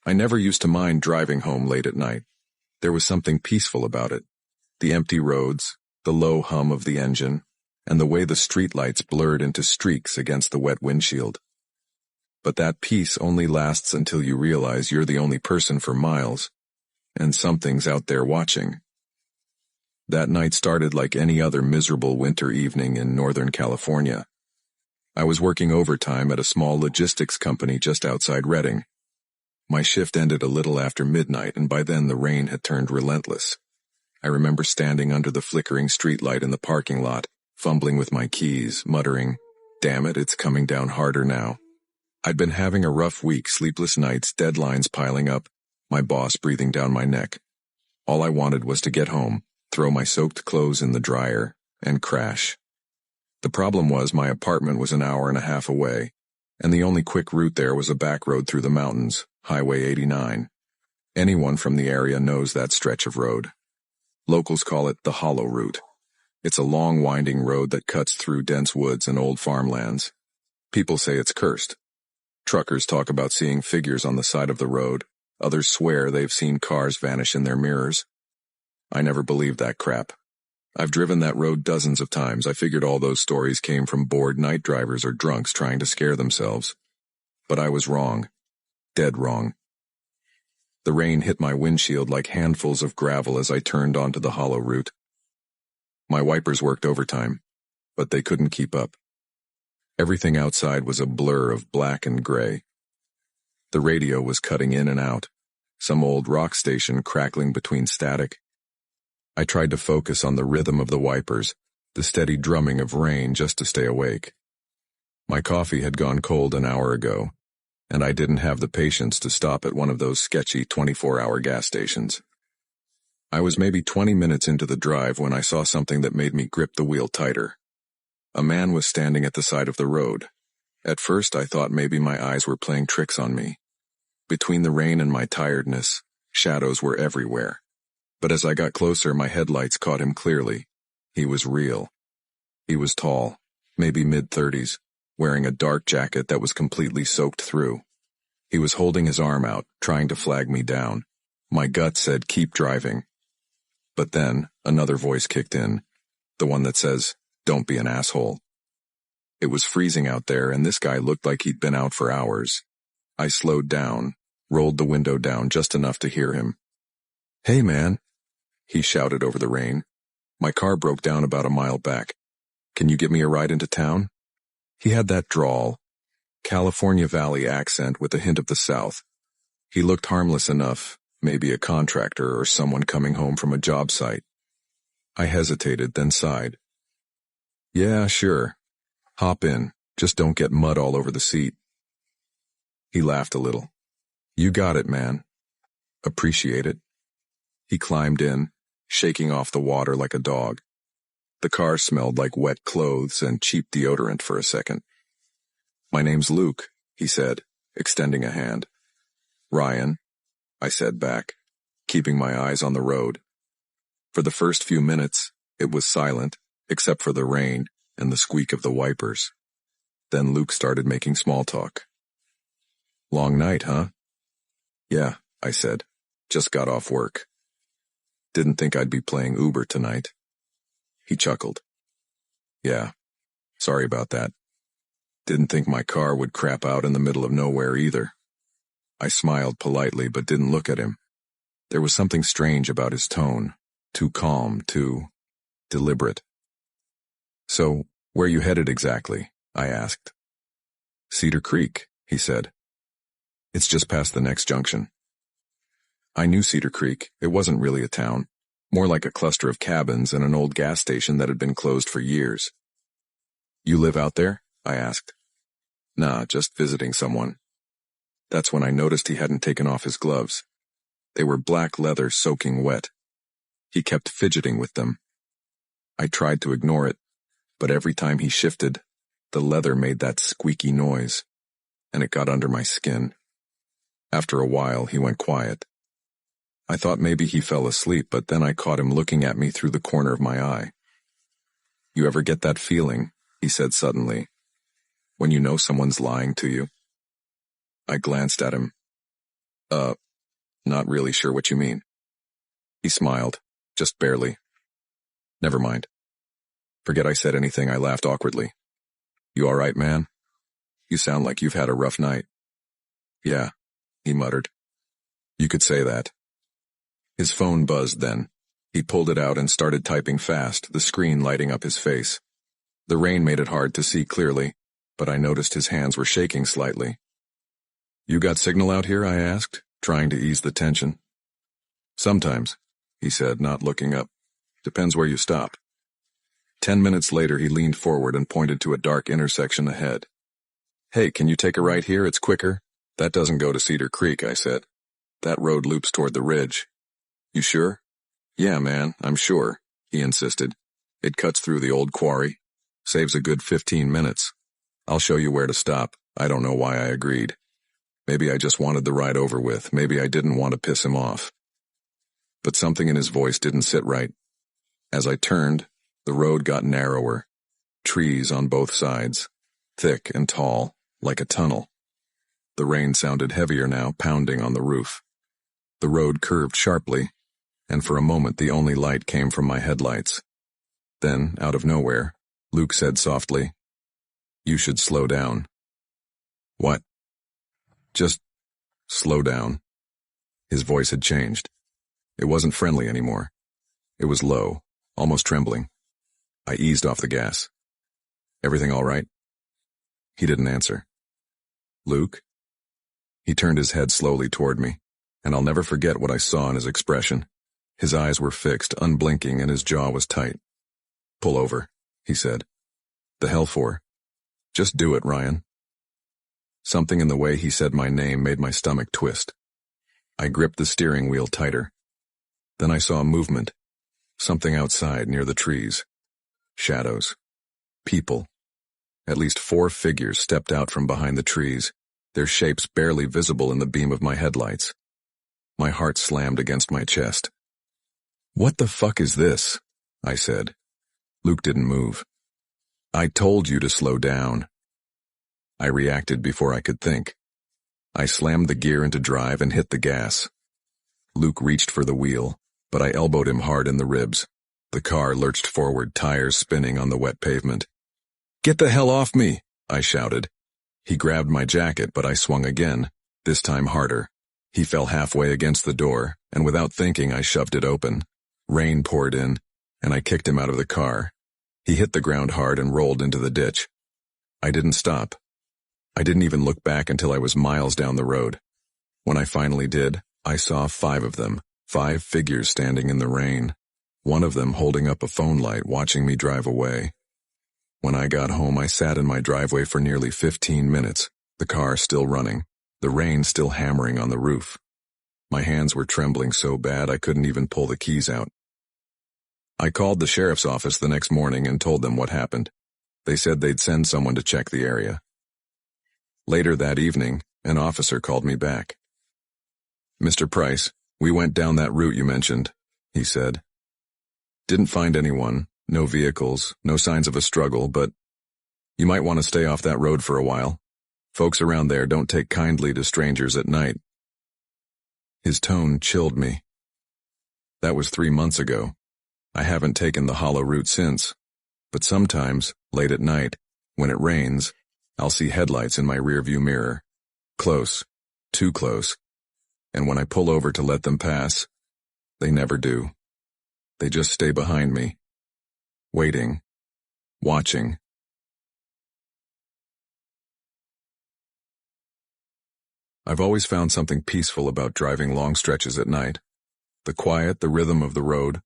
I never used to mind driving home late at night. There was something peaceful about it. The empty roads, the low hum of the engine, and the way the streetlights blurred into streaks against the wet windshield. But that peace only lasts until you realize you're the only person for miles, and something's out there watching. That night started like any other miserable winter evening in Northern California. I was working overtime at a small logistics company just outside Redding. My shift ended a little after midnight, and by then the rain had turned relentless. I remember standing under the flickering streetlight in the parking lot, fumbling with my keys, muttering, "Damn it, it's coming down harder now." I'd been having a rough week, sleepless nights, deadlines piling up, my boss breathing down my neck. All I wanted was to get home, throw my soaked clothes in the dryer, and crash. The problem was my apartment was an hour and a half away, and the only quick route there was a back road through the mountains, Highway 89. Anyone from the area knows that stretch of road. Locals call it the Hollow Route. It's a long winding road that cuts through dense woods and old farmlands. People say it's cursed. Truckers talk about seeing figures on the side of the road. Others swear they've seen cars vanish in their mirrors. I never believed that crap. I've driven that road dozens of times. I figured all those stories came from bored night drivers or drunks trying to scare themselves. But I was wrong. Dead wrong. The rain hit my windshield like handfuls of gravel as I turned onto the hollow route. My wipers worked overtime, but they couldn't keep up. Everything outside was a blur of black and gray. The radio was cutting in and out, some old rock station crackling between static. I tried to focus on the rhythm of the wipers, the steady drumming of rain just to stay awake. My coffee had gone cold an hour ago, and I didn't have the patience to stop at one of those sketchy 24-hour gas stations. I was maybe 20 minutes into the drive when I saw something that made me grip the wheel tighter. A man was standing at the side of the road. At first I thought maybe my eyes were playing tricks on me. Between the rain and my tiredness, shadows were everywhere. But as I got closer, my headlights caught him clearly. He was real. He was tall, maybe mid-30s, wearing a dark jacket that was completely soaked through. He was holding his arm out, trying to flag me down. My gut said, "Keep driving." But then, another voice kicked in, the one that says, "Don't be an asshole." It was freezing out there, and this guy looked like he'd been out for hours. I slowed down, rolled the window down just enough to hear him. "Hey, man," he shouted over the rain. "My car broke down about a mile back. Can you give me a ride into town?" He had that drawl, California Valley accent with a hint of the South. He looked harmless enough, maybe a contractor or someone coming home from a job site. I hesitated, then sighed. "Yeah, sure. Hop in. Just don't get mud all over the seat." He laughed a little. "You got it, man. Appreciate it." He climbed in, shaking off the water like a dog. The car smelled like wet clothes and cheap deodorant for a second. "My name's Luke," he said, extending a hand. "Ryan," I said back, keeping my eyes on the road. For the first few minutes, it was silent, except for the rain and the squeak of the wipers. Then Luke started making small talk. "Long night, huh?" "Yeah," I said. "Just got off work. Didn't think I'd be playing Uber tonight." He chuckled. "Yeah, sorry about that. Didn't think my car would crap out in the middle of nowhere either." I smiled politely but didn't look at him. There was something strange about his tone, too calm, too deliberate. "So, where you headed exactly?" I asked. "Cedar Creek," he said. "It's just past the next junction." I knew Cedar Creek. It wasn't really a town, more like a cluster of cabins and an old gas station that had been closed for years. "You live out there?" I asked. "Nah, just visiting someone." That's when I noticed he hadn't taken off his gloves. They were black leather soaking wet. He kept fidgeting with them. I tried to ignore it, but every time he shifted, the leather made that squeaky noise, and it got under my skin. After a while, he went quiet. I thought maybe he fell asleep, but then I caught him looking at me through the corner of my eye. "You ever get that feeling," he said suddenly, "when you know someone's lying to you?" I glanced at him. Uh, not really sure what you mean. He smiled, just barely. Never mind. Forget I said anything, I laughed awkwardly. You all right, man? You sound like you've had a rough night. Yeah, he muttered. You could say that. His phone buzzed then. He pulled it out and started typing fast, the screen lighting up his face. The rain made it hard to see clearly, but I noticed his hands were shaking slightly. You got signal out here? I asked, trying to ease the tension. Sometimes, he said, not looking up. Depends where you stop. 10 minutes later, he leaned forward and pointed to a dark intersection ahead. Hey, can you take a right here? It's quicker. That doesn't go to Cedar Creek, I said. That road loops toward the ridge. You sure? Yeah, man, I'm sure, he insisted. It cuts through the old quarry. Saves a good 15 minutes. I'll show you where to stop. I don't know why I agreed. Maybe I just wanted the ride over with. Maybe I didn't want to piss him off. But something in his voice didn't sit right. As I turned, the road got narrower. Trees on both sides, thick and tall, like a tunnel. The rain sounded heavier now, pounding on the roof. The road curved sharply, and for a moment the only light came from my headlights. Then, out of nowhere, Luke said softly, "You should slow down." What? Just slow down. His voice had changed. It wasn't friendly anymore. It was low, almost trembling. I eased off the gas. Everything all right? He didn't answer. Luke? He turned his head slowly toward me, and I'll never forget what I saw in his expression. His eyes were fixed, unblinking, and his jaw was tight. Pull over, he said. The hell for? Just do it, Ryan. Something in the way he said my name made my stomach twist. I gripped the steering wheel tighter. Then I saw movement. Something outside near the trees. Shadows. People. At least 4 figures stepped out from behind the trees, their shapes barely visible in the beam of my headlights. My heart slammed against my chest. What the fuck is this? I said. Luke didn't move. I told you to slow down. I reacted before I could think. I slammed the gear into drive and hit the gas. Luke reached for the wheel, but I elbowed him hard in the ribs. The car lurched forward, tires spinning on the wet pavement. Get the hell off me, I shouted. He grabbed my jacket, but I swung again, this time harder. He fell halfway against the door, and without thinking I shoved it open. Rain poured in, and I kicked him out of the car. He hit the ground hard and rolled into the ditch. I didn't stop. I didn't even look back until I was miles down the road. When I finally did, I saw 5 of them, 5 figures standing in the rain. One of them holding up a phone light, watching me drive away. When I got home, I sat in my driveway for nearly 15 minutes, the car still running, the rain still hammering on the roof. My hands were trembling so bad I couldn't even pull the keys out. I called the sheriff's office the next morning and told them what happened. They said they'd send someone to check the area. Later that evening, an officer called me back. Mr. Price, we went down that route you mentioned, he said. Didn't find anyone, no vehicles, no signs of a struggle, but you might want to stay off that road for a while. Folks around there don't take kindly to strangers at night. His tone chilled me. That was 3 months ago. I haven't taken the hollow route since, but sometimes, late at night, when it rains, I'll see headlights in my rearview mirror. Close, too close, and when I pull over to let them pass, they never do. They just stay behind me, waiting, watching. I've always found something peaceful about driving long stretches at night. The quiet, the rhythm of the road,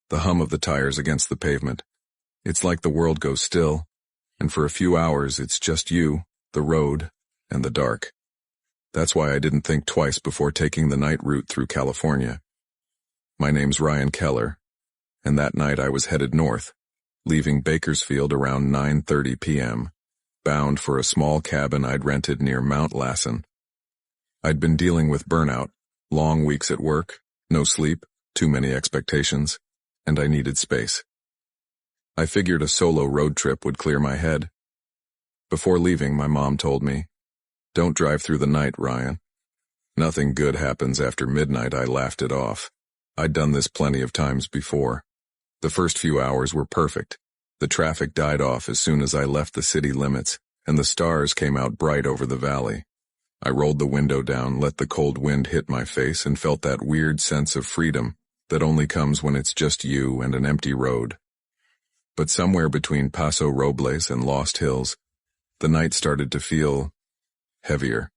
the hum of the tires against the pavement. It's like the world goes still, and for a few hours it's just you, the road, and the dark. That's why I didn't think twice before taking the night route through California. My name's Ryan Keller, and that night I was headed north, leaving Bakersfield around 9:30 p.m., bound for a small cabin I'd rented near Mount Lassen. I'd been dealing with burnout, long weeks at work, no sleep, too many expectations, and I needed space. I figured a solo road trip would clear my head. Before leaving, my mom told me, "Don't drive through the night, Ryan. Nothing good happens after midnight, I laughed it off. I'd done this plenty of times before. The first few hours were perfect. The traffic died off as soon as I left the city limits, and the stars came out bright over the valley. I rolled the window down, let the cold wind hit my face, and felt that weird sense of freedom that only comes when it's just you and an empty road. But somewhere between Paso Robles and Lost Hills, the night started to feel heavier.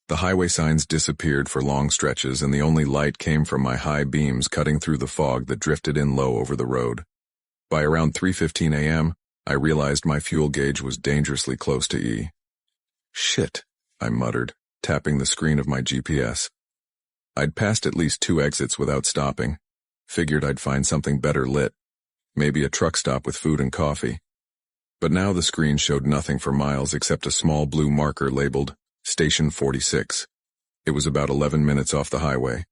The highway signs disappeared for long stretches, and the only light came from my high beams cutting through the fog that drifted in low over the road. By around 3:15 a.m., I realized my fuel gauge was dangerously close to E. Shit, I muttered, tapping the screen of my GPS. I'd passed at least 2 exits without stopping. Figured I'd find something better lit. Maybe a truck stop with food and coffee. But now the screen showed nothing for miles except a small blue marker labeled Station 46. It was about 11 minutes off the highway.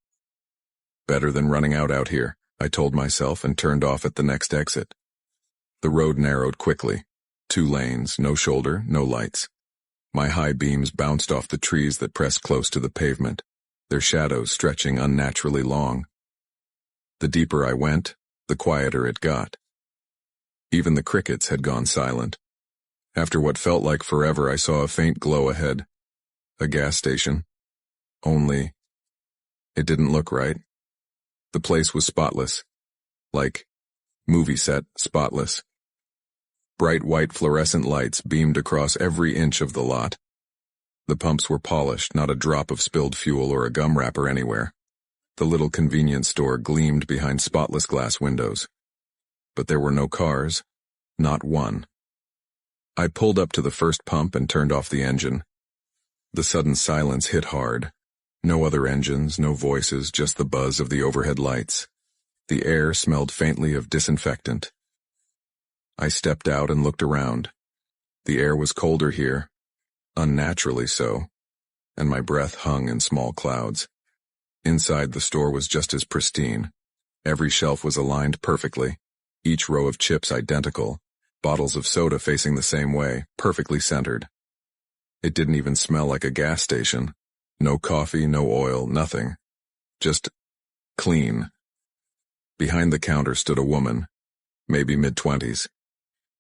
Better than running out here, I told myself, and turned off at the next exit. The road narrowed quickly. 2 lanes, no shoulder, no lights. My high beams bounced off the trees that pressed close to the pavement, their shadows stretching unnaturally long. The deeper I went, the quieter it got. Even the crickets had gone silent. After what felt like forever, I saw a faint glow ahead. A gas station. Only, it didn't look right. The place was spotless. Like, movie set, spotless. Bright white fluorescent lights beamed across every inch of the lot. The pumps were polished, not a drop of spilled fuel or a gum wrapper anywhere. The little convenience store gleamed behind spotless glass windows. But there were no cars, not one. I pulled up to the first pump and turned off the engine. The sudden silence hit hard. No other engines, no voices, just the buzz of the overhead lights. The air smelled faintly of disinfectant. I stepped out and looked around. The air was colder here, unnaturally so, and my breath hung in small clouds. Inside, the store was just as pristine. Every shelf was aligned perfectly, each row of chips identical, bottles of soda facing the same way, perfectly centered. It didn't even smell like a gas station. No coffee, no oil, nothing. Just clean. Behind the counter stood a woman, maybe mid-20s.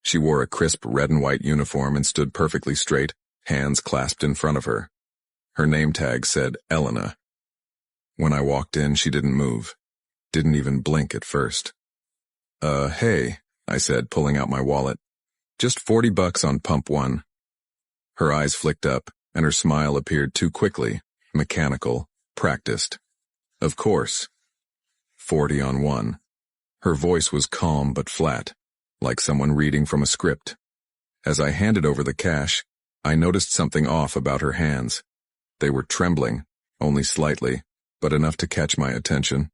She wore a crisp red and white uniform and stood perfectly straight, hands clasped in front of her. Her name tag said Elena. When I walked in, she didn't move. Didn't even blink at first. Hey, I said, pulling out my wallet. Just $40 on pump 1. Her eyes flicked up, and her smile appeared too quickly, mechanical, practiced. Of course. 40 on 1. Her voice was calm but flat, like someone reading from a script. As I handed over the cash, I noticed something off about her hands. They were trembling, only slightly, but enough to catch my attention.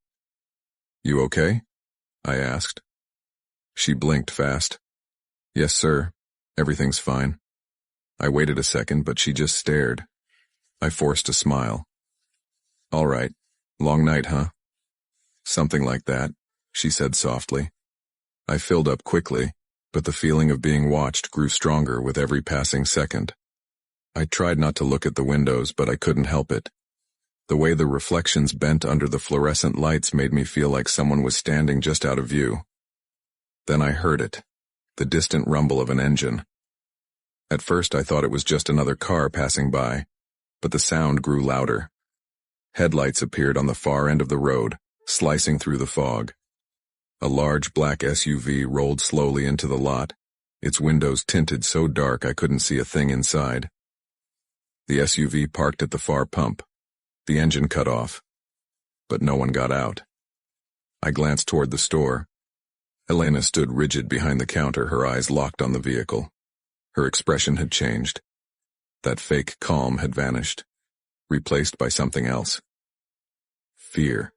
You okay? I asked. She blinked fast. Yes, sir. Everything's fine. I waited a second, but she just stared. I forced a smile. All right. Long night, huh? Something like that, she said softly. I filled up quickly, but the feeling of being watched grew stronger with every passing second. I tried not to look at the windows, but I couldn't help it. The way the reflections bent under the fluorescent lights made me feel like someone was standing just out of view. Then I heard it, the distant rumble of an engine. At first I thought it was just another car passing by, but the sound grew louder. Headlights appeared on the far end of the road, slicing through the fog. A large black SUV rolled slowly into the lot, its windows tinted so dark I couldn't see a thing inside. The SUV parked at the far pump. The engine cut off. But no one got out. I glanced toward the store. Elena stood rigid behind the counter, her eyes locked on the vehicle. Her expression had changed. That fake calm had vanished, replaced by something else. Fear.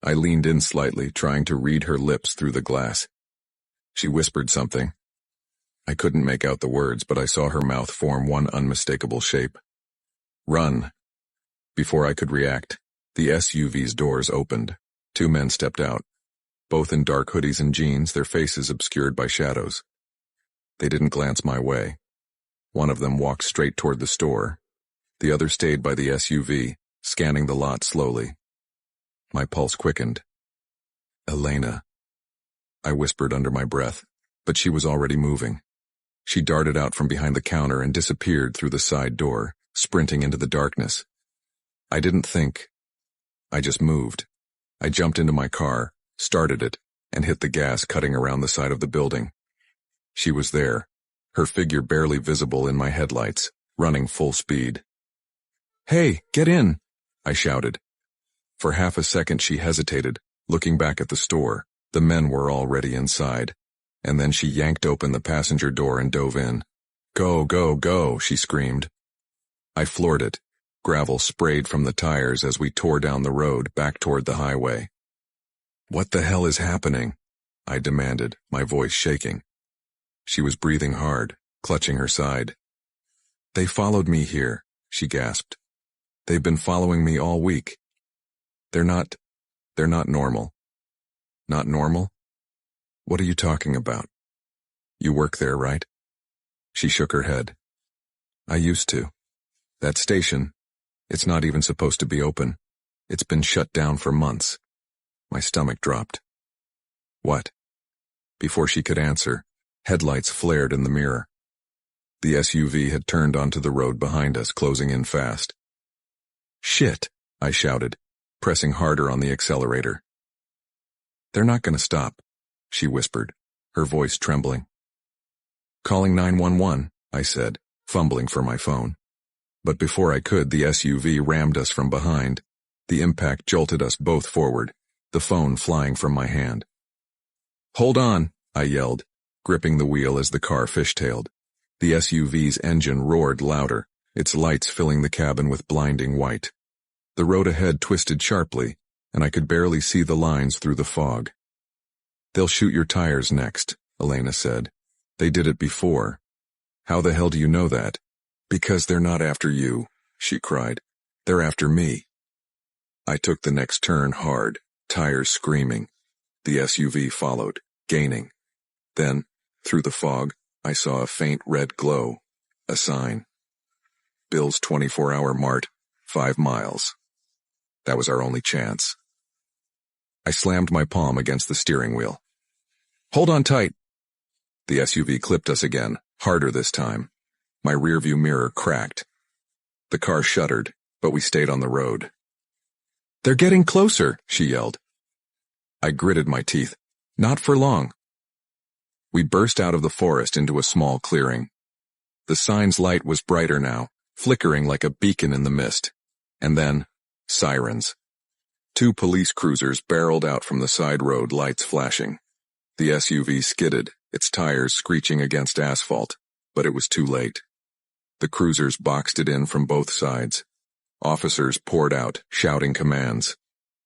I leaned in slightly, trying to read her lips through the glass. She whispered something. I couldn't make out the words, but I saw her mouth form one unmistakable shape. Run. Before I could react, the SUV's doors opened. 2 men stepped out, both in dark hoodies and jeans, their faces obscured by shadows. They didn't glance my way. One of them walked straight toward the store. The other stayed by the SUV, scanning the lot slowly. My pulse quickened. Elena, I whispered under my breath, but she was already moving. She darted out from behind the counter and disappeared through the side door, sprinting into the darkness. I didn't think. I just moved. I jumped into my car, started it, and hit the gas, cutting around the side of the building. She was there, her figure barely visible in my headlights, running full speed. "Hey, get in!" I shouted. For half a second she hesitated, looking back at the store. The men were already inside, and then she yanked open the passenger door and dove in. "Go, go, go," she screamed. I floored it. Gravel sprayed from the tires as we tore down the road back toward the highway. "What the hell is happening?" I demanded, my voice shaking. She was breathing hard, clutching her side. "They followed me here," she gasped. "They've been following me all week. They're not normal." "Not normal? What are you talking about? You work there, right?" She shook her head. "I used to. That station, it's not even supposed to be open. It's been shut down for months." My stomach dropped. "What?" Before she could answer, headlights flared in the mirror. The SUV had turned onto the road behind us, closing in fast. "Shit," I shouted, pressing harder on the accelerator. "They're not going to stop," she whispered, her voice trembling. "Calling 911, I said, fumbling for my phone. But before I could, the SUV rammed us from behind. The impact jolted us both forward, the phone flying from my hand. "Hold on," I yelled, gripping the wheel as the car fishtailed. The SUV's engine roared louder, its lights filling the cabin with blinding white. The road ahead twisted sharply, and I could barely see the lines through the fog. "They'll shoot your tires next," Elena said. "They did it before." "How the hell do you know that?" "Because they're not after you," she cried. "They're after me." I took the next turn hard, tires screaming. The SUV followed, gaining. Then, through the fog, I saw a faint red glow, a sign. "Bill's 24-hour mart, 5 miles. That was our only chance. I slammed my palm against the steering wheel. "Hold on tight." The SUV clipped us again, harder this time. My rearview mirror cracked. The car shuddered, but we stayed on the road. "They're getting closer," she yelled. I gritted my teeth. "Not for long." We burst out of the forest into a small clearing. The sign's light was brighter now, flickering like a beacon in the mist. And then, sirens. 2 police cruisers barreled out from the side road, lights flashing. The SUV skidded, its tires screeching against asphalt, but it was too late. The cruisers boxed it in from both sides. Officers poured out, shouting commands.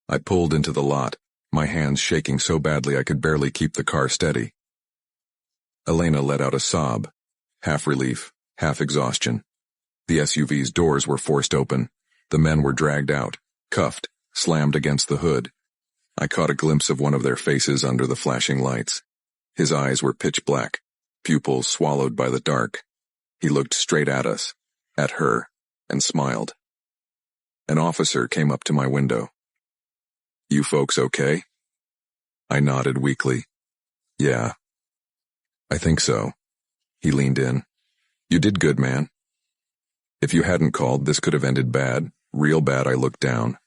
I pulled into the lot, my hands shaking so badly I could barely keep the car steady. Elena let out a sob, half relief, half exhaustion. The SUV's doors were forced open. The men were dragged out, cuffed, slammed against the hood. I caught a glimpse of one of their faces under the flashing lights. His eyes were pitch black, pupils swallowed by the dark. He looked straight at us, at her, and smiled. An officer came up to my window. "You folks okay?" I nodded weakly. "Yeah. I think so." He leaned in. "You did good, man." If you hadn't called, this could have ended bad, real bad. I looked down.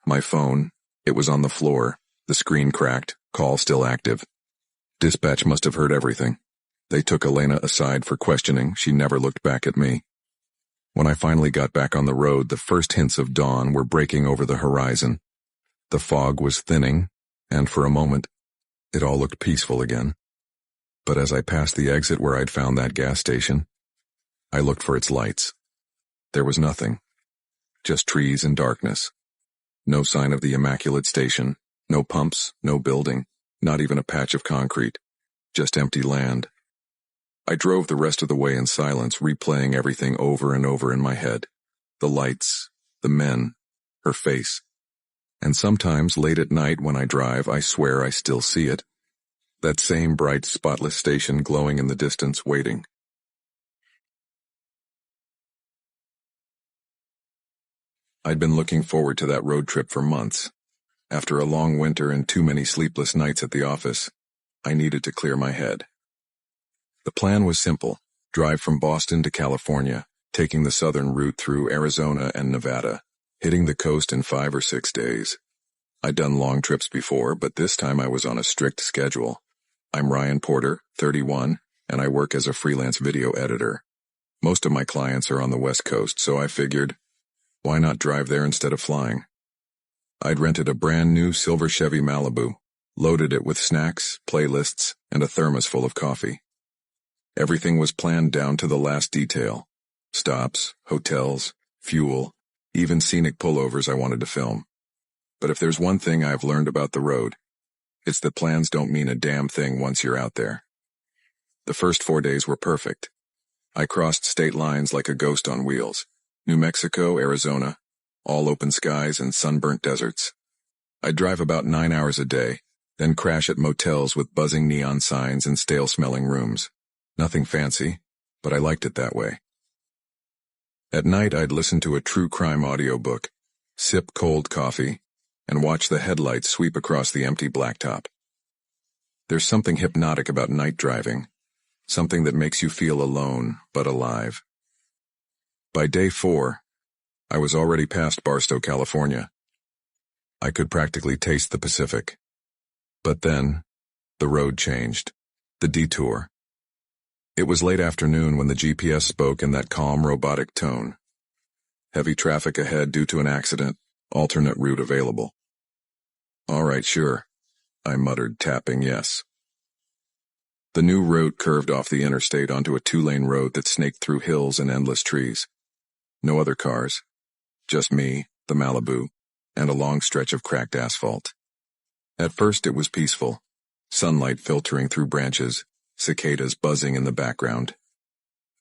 My phone, it was on the floor, the screen cracked, call still active. Dispatch must have heard everything. They took Elena aside for questioning. She never looked back at me. When I finally got back on the road, the first hints of dawn were breaking over the horizon. The fog was thinning, and for a moment, it all looked peaceful again. But as I passed the exit where I'd found that gas station, I looked for its lights. There was nothing. Just trees and darkness. No sign of the immaculate station, no pumps, no building, not even a patch of concrete. Just empty land. I drove the rest of the way in silence, replaying everything over and over in my head. The lights, the men, her face. And sometimes late at night when I drive, I swear I still see it. That same bright, spotless station glowing in the distance, waiting. I'd been looking forward to that road trip for months. After a long winter and too many sleepless nights at the office, I needed to clear my head. The plan was simple: drive from Boston to California, taking the southern route through Arizona and Nevada, hitting the coast in 5 or 6 days. I'd done long trips before, but this time I was on a strict schedule. I'm Ryan Porter, 31, and I work as a freelance video editor. Most of my clients are on the West Coast, so I figured, why not drive there instead of flying? I'd rented a brand new silver Chevy Malibu, loaded it with snacks, playlists, and a thermos full of coffee. Everything was planned down to the last detail: stops, hotels, fuel, even scenic pullovers I wanted to film. But if there's one thing I've learned about the road, it's that plans don't mean a damn thing once you're out there. The first 4 days were perfect. I crossed state lines like a ghost on wheels: New Mexico, Arizona, all open skies and sunburnt deserts. I'd drive about 9 hours a day, then crash at motels with buzzing neon signs and stale-smelling rooms. Nothing fancy, but I liked it that way. At night I'd listen to a true crime audiobook, sip cold coffee, and watch the headlights sweep across the empty blacktop. There's something hypnotic about night driving, something that makes you feel alone, but alive. By day 4, I was already past Barstow, California. I could practically taste the Pacific. But then, the road changed. The detour. It was late afternoon when the GPS spoke in that calm, robotic tone. Heavy traffic ahead due to an accident, alternate route available. All right, sure, I muttered, tapping yes. The new route curved off the interstate onto a 2-lane road that snaked through hills and endless trees. No other cars. Just me, the Malibu, and a long stretch of cracked asphalt. At first it was peaceful, sunlight filtering through branches, cicadas buzzing in the background.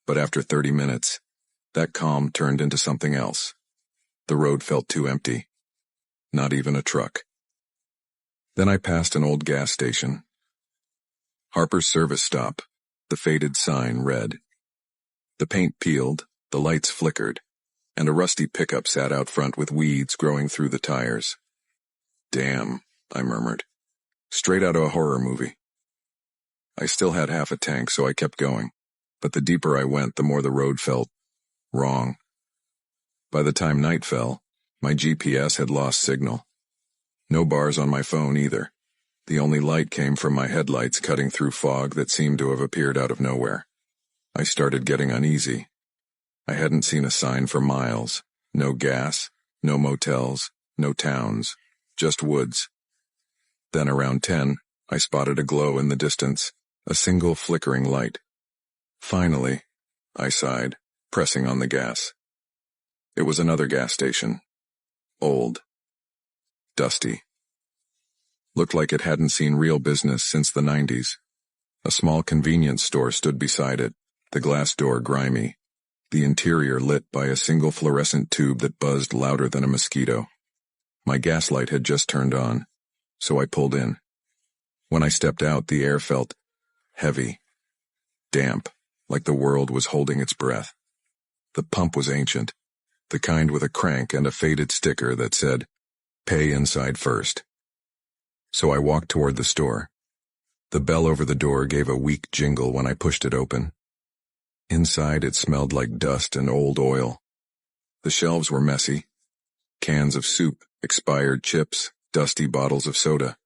But after 30 minutes, that calm turned into something else. The road felt too empty. Not even a truck. Then I passed an old gas station. Harper's Service Stop, the faded sign read. The paint peeled, the lights flickered, and a rusty pickup sat out front with weeds growing through the tires. Damn, I murmured. Straight out of a horror movie. I still had half a tank, so I kept going, but the deeper I went, the more the road felt wrong. By the time night fell, my GPS had lost signal. No bars on my phone either. The only light came from my headlights cutting through fog that seemed to have appeared out of nowhere. I started getting uneasy. I hadn't seen a sign for miles. No gas, no motels, no towns, just woods. Then around 10, I spotted a glow in the distance, a single flickering light. Finally, I sighed, pressing on the gas. It was another gas station. Old. Dusty. Looked like it hadn't seen real business since the 90s. A small convenience store stood beside it, the glass door grimy, the interior lit by a single fluorescent tube that buzzed louder than a mosquito. My gas light had just turned on, so I pulled in. When I stepped out, the air felt heavy, damp, like the world was holding its breath. The pump was ancient, the kind with a crank and a faded sticker that said, "Pay inside first." So I walked toward the store. The bell over the door gave a weak jingle when I pushed it open. Inside it smelled like dust and old oil. The shelves were messy. Cans of soup, expired chips, dusty bottles of soda.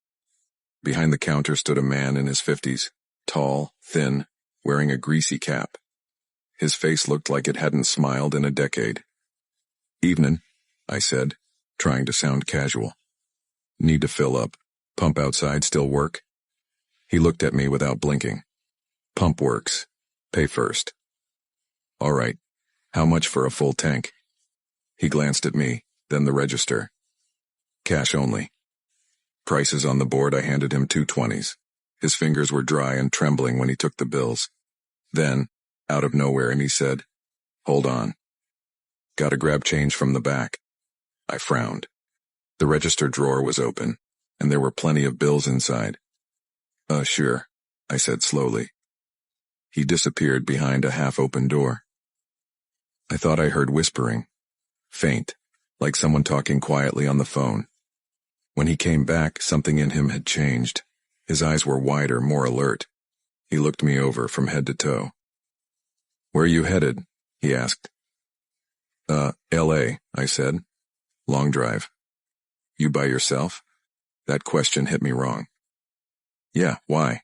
Behind the counter stood a man in his 50s, tall, thin, wearing a greasy cap. His face looked like it hadn't smiled in a decade. "Evenin'," I said, trying to sound casual. "Need to fill up. Pump outside still work?" He looked at me without blinking. "Pump works. Pay first." "All right. How much for a full tank?" He glanced at me, then the register. "Cash only." Prices on the board. I handed him 2 20s. His fingers were dry and trembling when he took the bills. Then, out of nowhere, he said, "Hold on. Gotta grab change from the back." I frowned. The register drawer was open, and there were plenty of bills inside. Sure," I said slowly. He disappeared behind a half-open door. I thought I heard whispering. Faint, like someone talking quietly on the phone. When he came back, something in him had changed. His eyes were wider, more alert. He looked me over from head to toe. "Where are you headed?" he asked. L.A., I said. "Long drive." "You by yourself?" That question hit me wrong. "Yeah, why?"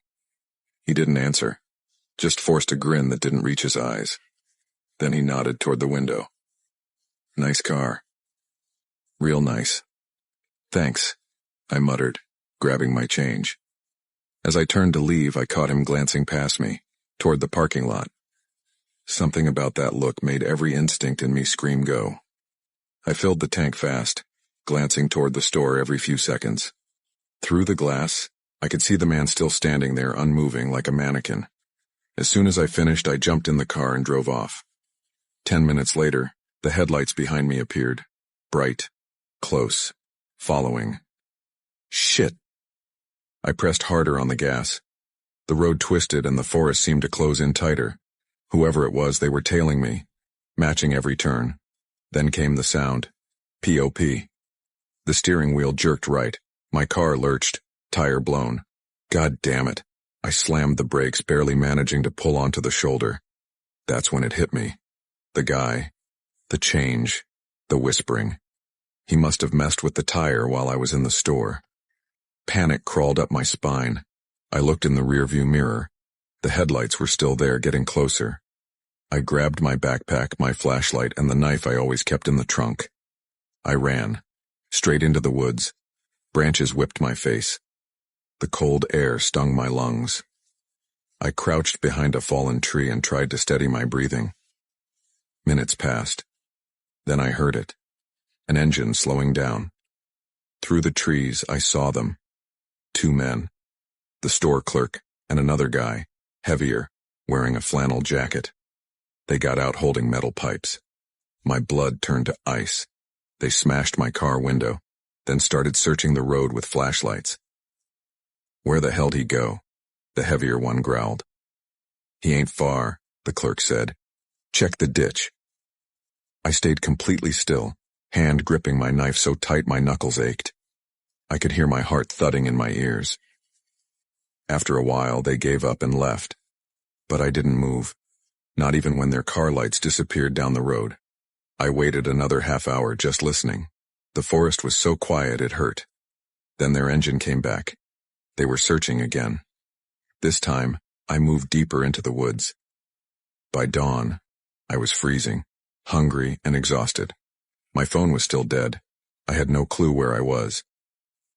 He didn't answer, just forced a grin that didn't reach his eyes. Then he nodded toward the window. "Nice car." "Real nice." "Thanks," I muttered, grabbing my change. As I turned to leave, I caught him glancing past me, toward the parking lot. Something about that look made every instinct in me scream go. I filled the tank fast, glancing toward the store every few seconds. Through the glass, I could see the man still standing there, unmoving like a mannequin. As soon as I finished, I jumped in the car and drove off. 10 minutes later, the headlights behind me appeared. Bright. Close. Following. Shit! I pressed harder on the gas. The road twisted and the forest seemed to close in tighter. Whoever it was, they were tailing me, matching every turn. Then came the sound. P.O.P. The steering wheel jerked right. My car lurched, tire blown. God damn it. I slammed the brakes, barely managing to pull onto the shoulder. That's when it hit me. The guy. The change. The whispering. He must have messed with the tire while I was in the store. Panic crawled up my spine. I looked in the rearview mirror. The headlights were still there, getting closer. I grabbed my backpack, my flashlight, and the knife I always kept in the trunk. I ran. Straight into the woods. Branches whipped my face. The cold air stung my lungs. I crouched behind a fallen tree and tried to steady my breathing. Minutes passed. Then I heard it. An engine slowing down. Through the trees, I saw them. 2 men. The store clerk and another guy, heavier, wearing a flannel jacket. They got out holding metal pipes. My blood turned to ice. They smashed my car window, then started searching the road with flashlights. "Where the hell'd he go?" the heavier one growled. "He ain't far," the clerk said. "Check the ditch." I stayed completely still, hand gripping my knife so tight my knuckles ached. I could hear my heart thudding in my ears. After a while, they gave up and left. But I didn't move, not even when their car lights disappeared down the road. I waited another half hour just listening. The forest was so quiet it hurt. Then their engine came back. They were searching again. This time, I moved deeper into the woods. By dawn, I was freezing, hungry and exhausted. My phone was still dead. I had no clue where I was.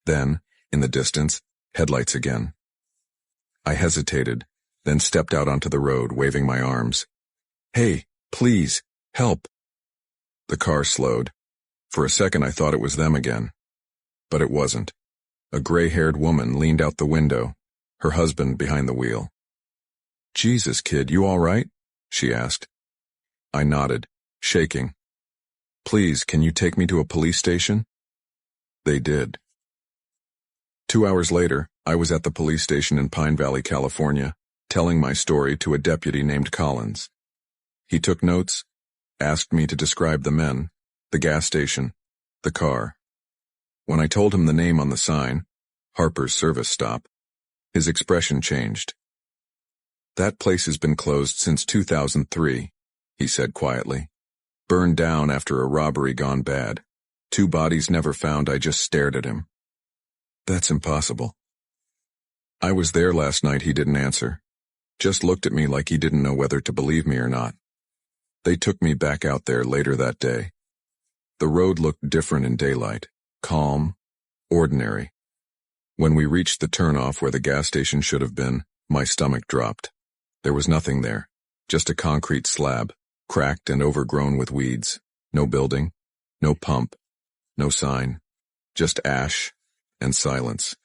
Then, in the distance, headlights again. I hesitated, then stepped out onto the road, waving my arms. "Hey, please, help!" The car slowed. For a second I thought it was them again. But it wasn't. A gray-haired woman leaned out the window, her husband behind the wheel. "Jesus, kid, you all right?" she asked. I nodded, shaking. "Please, can you take me to a police station?" They did. 2 hours later, I was at the police station in Pine Valley, California, telling my story to a deputy named Collins. He took notes, asked me to describe the men, the gas station, the car. When I told him the name on the sign, Harper's Service Stop, his expression changed. "That place has been closed since 2003, he said quietly. "Burned down after a robbery gone bad. 2 bodies never found." I just stared at him. "That's impossible." "I was there last night," he didn't answer. Just looked at me like he didn't know whether to believe me or not. They took me back out there later that day. The road looked different in daylight, calm, ordinary. When we reached the turnoff where the gas station should have been, my stomach dropped. There was nothing there, just a concrete slab, cracked and overgrown with weeds. No building, no pump, no sign, just ash and silence.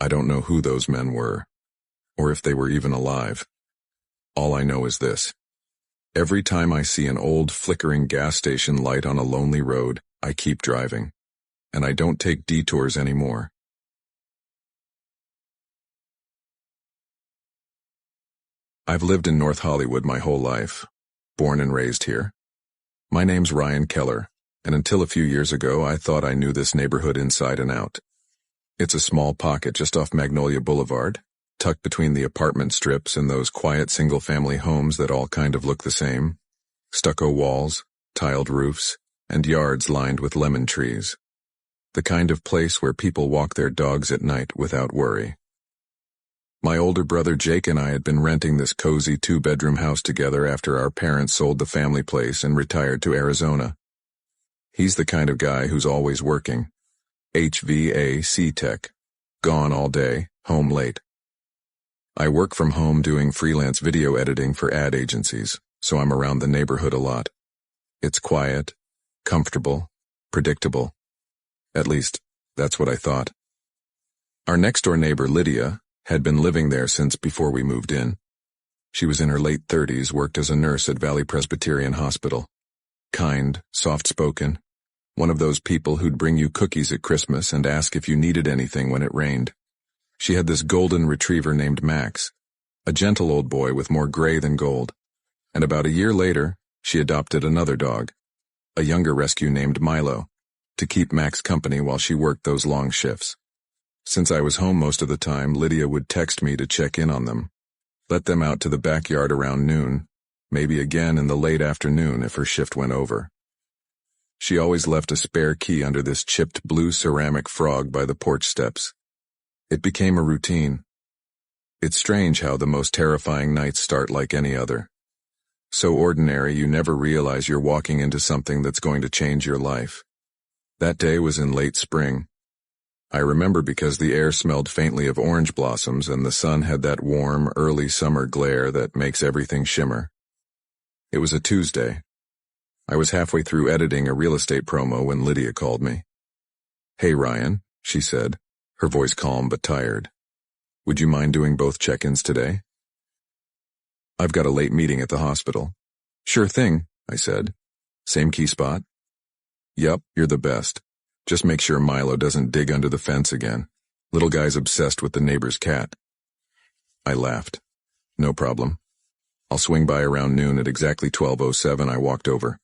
I don't know who those men were, or if they were even alive. All I know is this. Every time I see an old flickering gas station light on a lonely road, I keep driving. And I don't take detours anymore. I've lived in North Hollywood my whole life, born and raised here. My name's Ryan Keller. and until a few years ago I thought I knew this neighborhood inside and out. It's a small pocket just off Magnolia Boulevard, tucked between the apartment strips and those quiet single-family homes that all kind of look the same. Stucco walls, tiled roofs, and yards lined with lemon trees. The kind of place where people walk their dogs at night without worry. My older brother Jake and I had been renting this cozy 2-bedroom house together after our parents sold the family place and retired to Arizona. He's the kind of guy who's always working. HVAC tech. Gone all day, home late. I work from home doing freelance video editing for ad agencies, so I'm around the neighborhood a lot. It's quiet, comfortable, predictable. At least, that's what I thought. Our next-door neighbor, Lydia, had been living there since before we moved in. She was in her late 30s, worked as a nurse at Valley Presbyterian Hospital. Kind, soft-spoken, one of those people who'd bring you cookies at Christmas and ask if you needed anything when it rained. She had this golden retriever named Max, a gentle old boy with more gray than gold. And about a year later, she adopted another dog, a younger rescue named Milo, to keep Max company while she worked those long shifts. Since I was home most of the time, Lydia would text me to check in on them, let them out to the backyard around noon, maybe again in the late afternoon if her shift went over. She always left a spare key under this chipped blue ceramic frog by the porch steps. It became a routine. It's strange how the most terrifying nights start like any other. So ordinary you never realize you're walking into something that's going to change your life. That day was in late spring. I remember because the air smelled faintly of orange blossoms and the sun had that warm, early summer glare that makes everything shimmer. It was a Tuesday. I was halfway through editing a real estate promo when Lydia called me. "Hey Ryan," she said, her voice calm but tired. "Would you mind doing both check-ins today? I've got a late meeting at the hospital." "Sure thing," I said. "Same key spot?" "Yup, you're the best. Just make sure Milo doesn't dig under the fence again. Little guy's obsessed with the neighbor's cat." I laughed. "No problem. I'll swing by around noon at exactly 12:07. I walked over.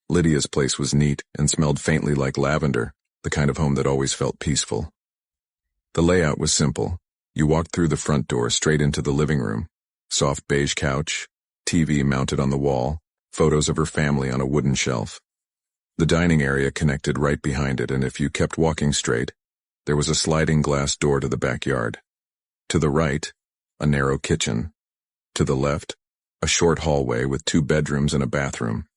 Lydia's place was neat and smelled faintly like lavender, the kind of home that always felt peaceful. The layout was simple. You walked through the front door straight into the living room. Soft beige couch, TV mounted on the wall, photos of her family on a wooden shelf. The dining area connected right behind it, and if you kept walking straight, there was a sliding glass door to the backyard. To the right, a narrow kitchen. To the left, a short hallway with 2 bedrooms and a bathroom.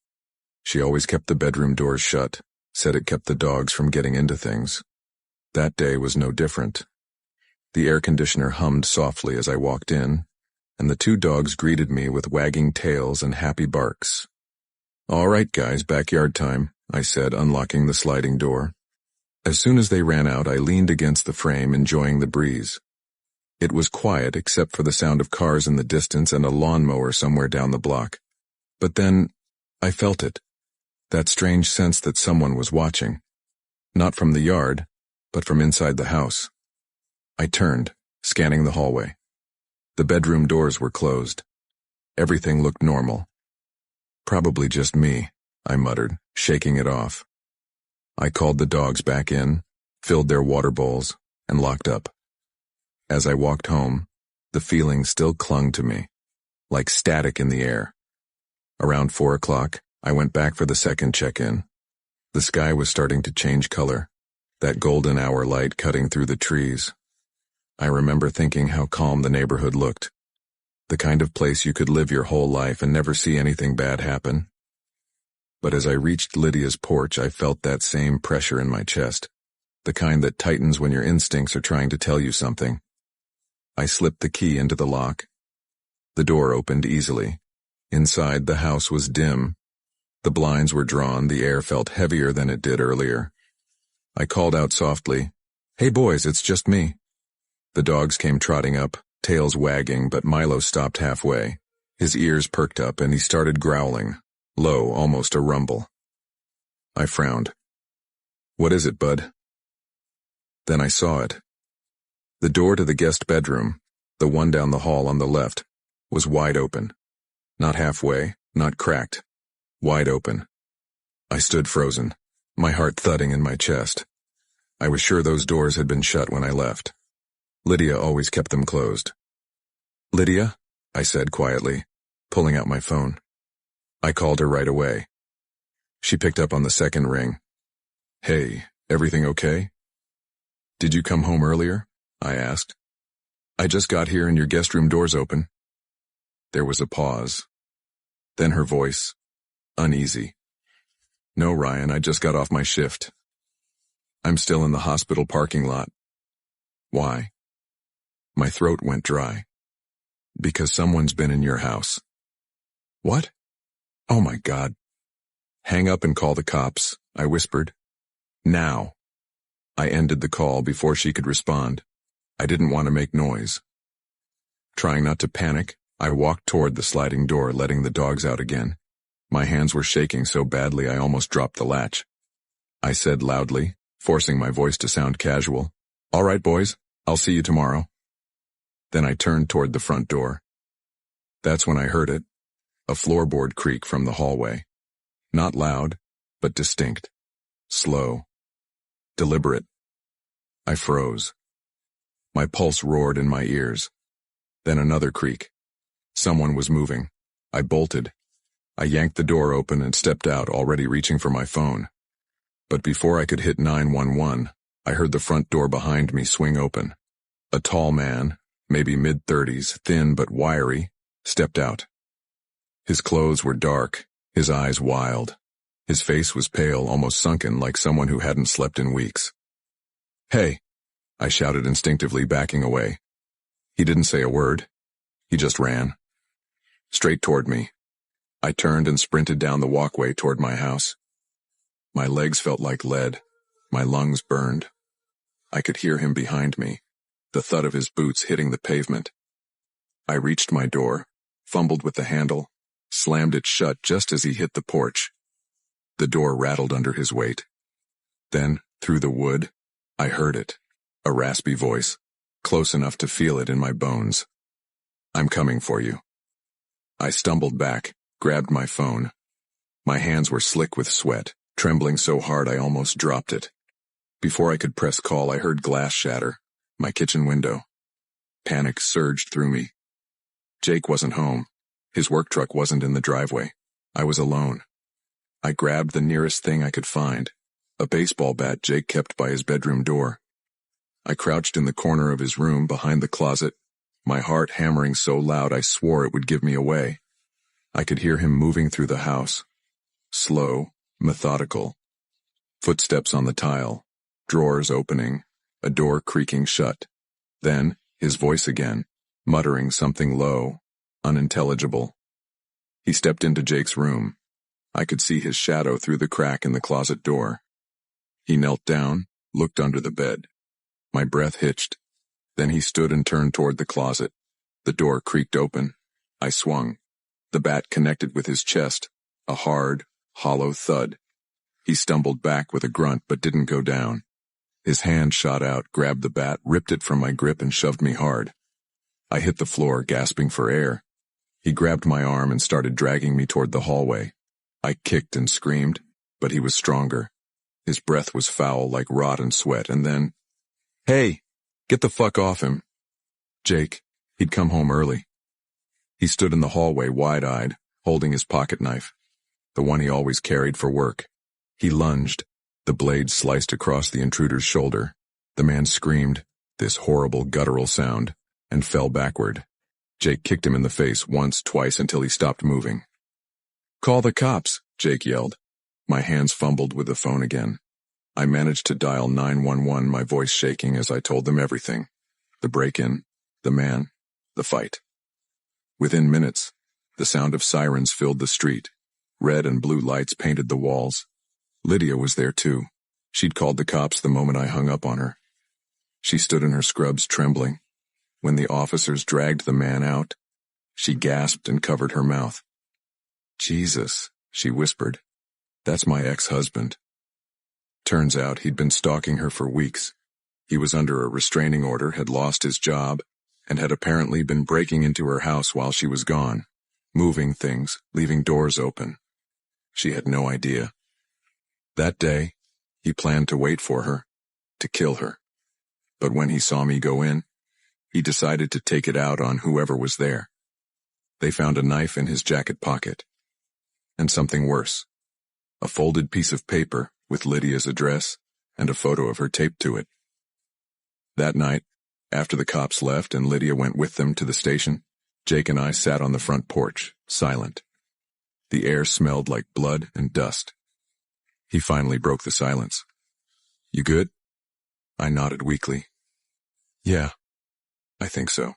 She always kept the bedroom doors shut, said it kept the dogs from getting into things. That day was no different. The air conditioner hummed softly as I walked in, and the 2 dogs greeted me with wagging tails and happy barks. "All right, guys, backyard time," I said, unlocking the sliding door. As soon as they ran out, I leaned against the frame, enjoying the breeze. It was quiet except for the sound of cars in the distance and a lawnmower somewhere down the block. But then, I felt it. That strange sense that someone was watching. Not from the yard, but from inside the house. I turned, scanning the hallway. The bedroom doors were closed. Everything looked normal. "Probably just me," I muttered, shaking it off. I called the dogs back in, filled their water bowls, and locked up. As I walked home, the feeling still clung to me, like static in the air. Around 4 o'clock, I went back for the second check-in. The sky was starting to change color, that golden hour light cutting through the trees. I remember thinking how calm the neighborhood looked. The kind of place you could live your whole life and never see anything bad happen. But as I reached Lydia's porch, I felt that same pressure in my chest, the kind that tightens when your instincts are trying to tell you something. I slipped the key into the lock. The door opened easily. Inside, the house was dim. The blinds were drawn, the air felt heavier than it did earlier. I called out softly, "Hey boys, it's just me." The dogs came trotting up, tails wagging, but Milo stopped halfway. His ears perked up and he started growling, low, almost a rumble. I frowned. "What is it, bud?" Then I saw it. The door to the guest bedroom, the one down the hall on the left, was wide open. Not halfway, not cracked. Wide open. I stood frozen, my heart thudding in my chest. I was sure those doors had been shut when I left. Lydia always kept them closed. "Lydia?" I said quietly, pulling out my phone. I called her right away. She picked up on the second ring. "Hey, everything okay?" "Did you come home earlier?" I asked. "I just got here and your guest room door's open." There was a pause. Then her voice, uneasy. "No, Ryan, I just got off my shift. I'm still in the hospital parking lot." "Why?" My throat went dry. "Because someone's been in your house." "What? Oh my God." "Hang up and call the cops," I whispered. "Now." I ended the call before she could respond. I didn't want to make noise. Trying not to panic, I walked toward the sliding door, letting the dogs out again. My hands were shaking so badly I almost dropped the latch. I said loudly, forcing my voice to sound casual, "All right, boys, I'll see you tomorrow." Then I turned toward the front door. That's when I heard it, a floorboard creak from the hallway. Not loud, but distinct. Slow. Deliberate. I froze. My pulse roared in my ears. Then another creak. Someone was moving. I bolted. I yanked the door open and stepped out, already reaching for my phone. But before I could hit 911, I heard the front door behind me swing open. A tall man, maybe mid-30s, thin but wiry, stepped out. His clothes were dark, his eyes wild. His face was pale, almost sunken, like someone who hadn't slept in weeks. "Hey!" I shouted instinctively, backing away. He didn't say a word. He just ran. Straight toward me. I turned and sprinted down the walkway toward my house. My legs felt like lead. My lungs burned. I could hear him behind me, the thud of his boots hitting the pavement. I reached my door, fumbled with the handle, slammed it shut just as he hit the porch. The door rattled under his weight. Then, through the wood, I heard it, a raspy voice, close enough to feel it in my bones. "I'm coming for you." I stumbled back, grabbed my phone. My hands were slick with sweat, trembling so hard I almost dropped it. Before I could press call, I heard glass shatter, my kitchen window. Panic surged through me. Jake wasn't home. His work truck wasn't in the driveway. I was alone. I grabbed the nearest thing I could find, a baseball bat Jake kept by his bedroom door. I crouched in the corner of his room behind the closet, my heart hammering so loud I swore it would give me away. I could hear him moving through the house. Slow, methodical. Footsteps on the tile, drawers opening, a door creaking shut. Then, his voice again, muttering something low, unintelligible. He stepped into Jake's room. I could see his shadow through the crack in the closet door. He knelt down, looked under the bed. My breath hitched. Then he stood and turned toward the closet. The door creaked open. I swung. The bat connected with his chest, a hard, hollow thud. He stumbled back with a grunt but didn't go down. His hand shot out, grabbed the bat, ripped it from my grip and shoved me hard. I hit the floor, gasping for air. He grabbed my arm and started dragging me toward the hallway. I kicked and screamed, but he was stronger. His breath was foul like rot and sweat, and then, "Hey, get the fuck off him." Jake, he'd come home early. He stood in the hallway wide-eyed, holding his pocket knife, the one he always carried for work. He lunged. The blade sliced across the intruder's shoulder. The man screamed, this horrible guttural sound, and fell backward. Jake kicked him in the face once, twice, until he stopped moving. "Call the cops," Jake yelled. My hands fumbled with the phone again. I managed to dial 911, my voice shaking as I told them everything. The break-in, the man, the fight. Within minutes, the sound of sirens filled the street. Red and blue lights painted the walls. Lydia was there too. She'd called the cops the moment I hung up on her. She stood in her scrubs, trembling. When the officers dragged the man out, she gasped and covered her mouth. "Jesus," she whispered. "That's my ex-husband." Turns out he'd been stalking her for weeks. He was under a restraining order, had lost his job, and had apparently been breaking into her house while she was gone, moving things, leaving doors open. She had no idea. That day, He planned to wait for her, to kill her. But when he saw me go in, he decided to take it out on whoever was there. They found a knife in his jacket pocket. And something worse. A folded piece of paper with Lydia's address and a photo of her taped to it. That night, after the cops left and Lydia went with them to the station, Jake and I sat on the front porch, silent. The air smelled like blood and dust. He finally broke the silence. "You good?" I nodded weakly. "Yeah, I think so."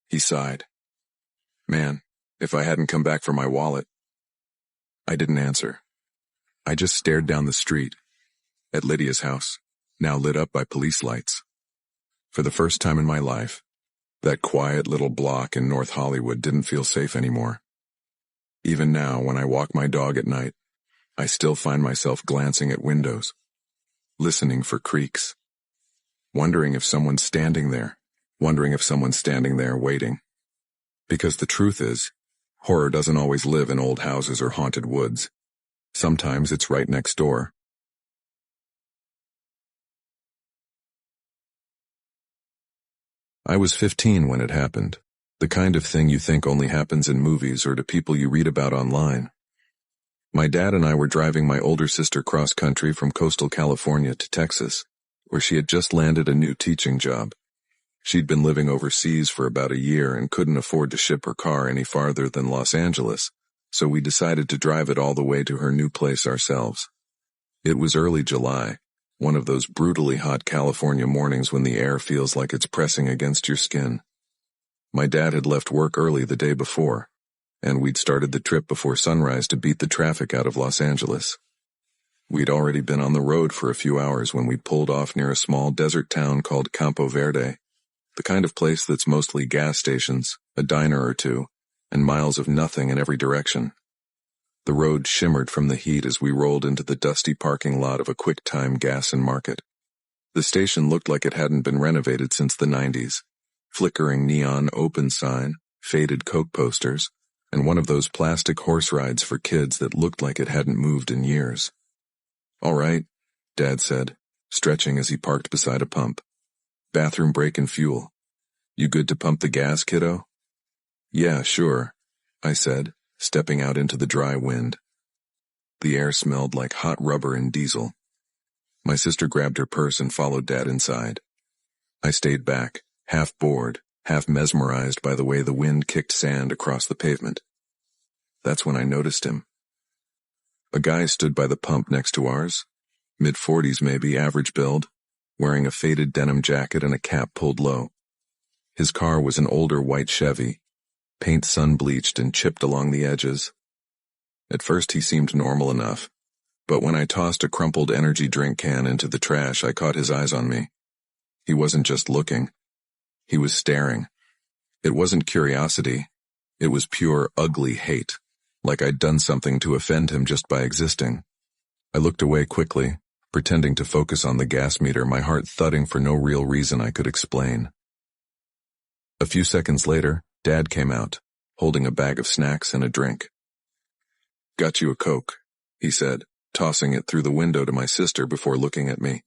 He sighed. "Man, if I hadn't come back for my wallet." I didn't answer. I just stared down the street, at Lydia's house, now lit up by police lights. For the first time in my life, that quiet little block in North Hollywood didn't feel safe anymore. Even now, when I walk my dog at night, I still find myself glancing at windows, listening for creaks, wondering if someone's standing there waiting. Because the truth is, horror doesn't always live in old houses or haunted woods. Sometimes it's right next door. I was 15 when it happened, the kind of thing you think only happens in movies or to people you read about online. My dad and I were driving my older sister cross-country from coastal California to Texas, where she had just landed a new teaching job. She'd been living overseas for about a year and couldn't afford to ship her car any farther than Los Angeles, so we decided to drive it all the way to her new place ourselves. It was early July, one of those brutally hot California mornings when the air feels like it's pressing against your skin. My dad had left work early the day before, and we'd started the trip before sunrise to beat the traffic out of Los Angeles. We'd already been on the road for a few hours when we pulled off near a small desert town called Campo Verde, the kind of place that's mostly gas stations, a diner or two, and miles of nothing in every direction. The road shimmered from the heat as we rolled into the dusty parking lot of a quick-time gas and market. The station looked like it hadn't been renovated since the 90s. Flickering neon open sign, faded Coke posters, and one of those plastic horse rides for kids that looked like it hadn't moved in years. "All right," Dad said, stretching as he parked beside a pump. "Bathroom break and fuel. You good to pump the gas, kiddo?" "Yeah, sure," I said, stepping out into the dry wind. The air smelled like hot rubber and diesel. My sister grabbed her purse and followed Dad inside. I stayed back, half bored, half mesmerized by the way the wind kicked sand across the pavement. That's when I noticed him. A guy stood by the pump next to ours, mid-40s maybe, average build, wearing a faded denim jacket and a cap pulled low. His car was an older white Chevy, paint sun-bleached and chipped along the edges. At first he seemed normal enough, but when I tossed a crumpled energy drink can into the trash, I caught his eyes on me. He wasn't just looking. He was staring. It wasn't curiosity. It was pure, ugly hate, like I'd done something to offend him just by existing. I looked away quickly, pretending to focus on the gas meter, my heart thudding for no real reason I could explain. A few seconds later, Dad came out, holding a bag of snacks and a drink. "Got you a Coke," he said, tossing it through the window to my sister before looking at me.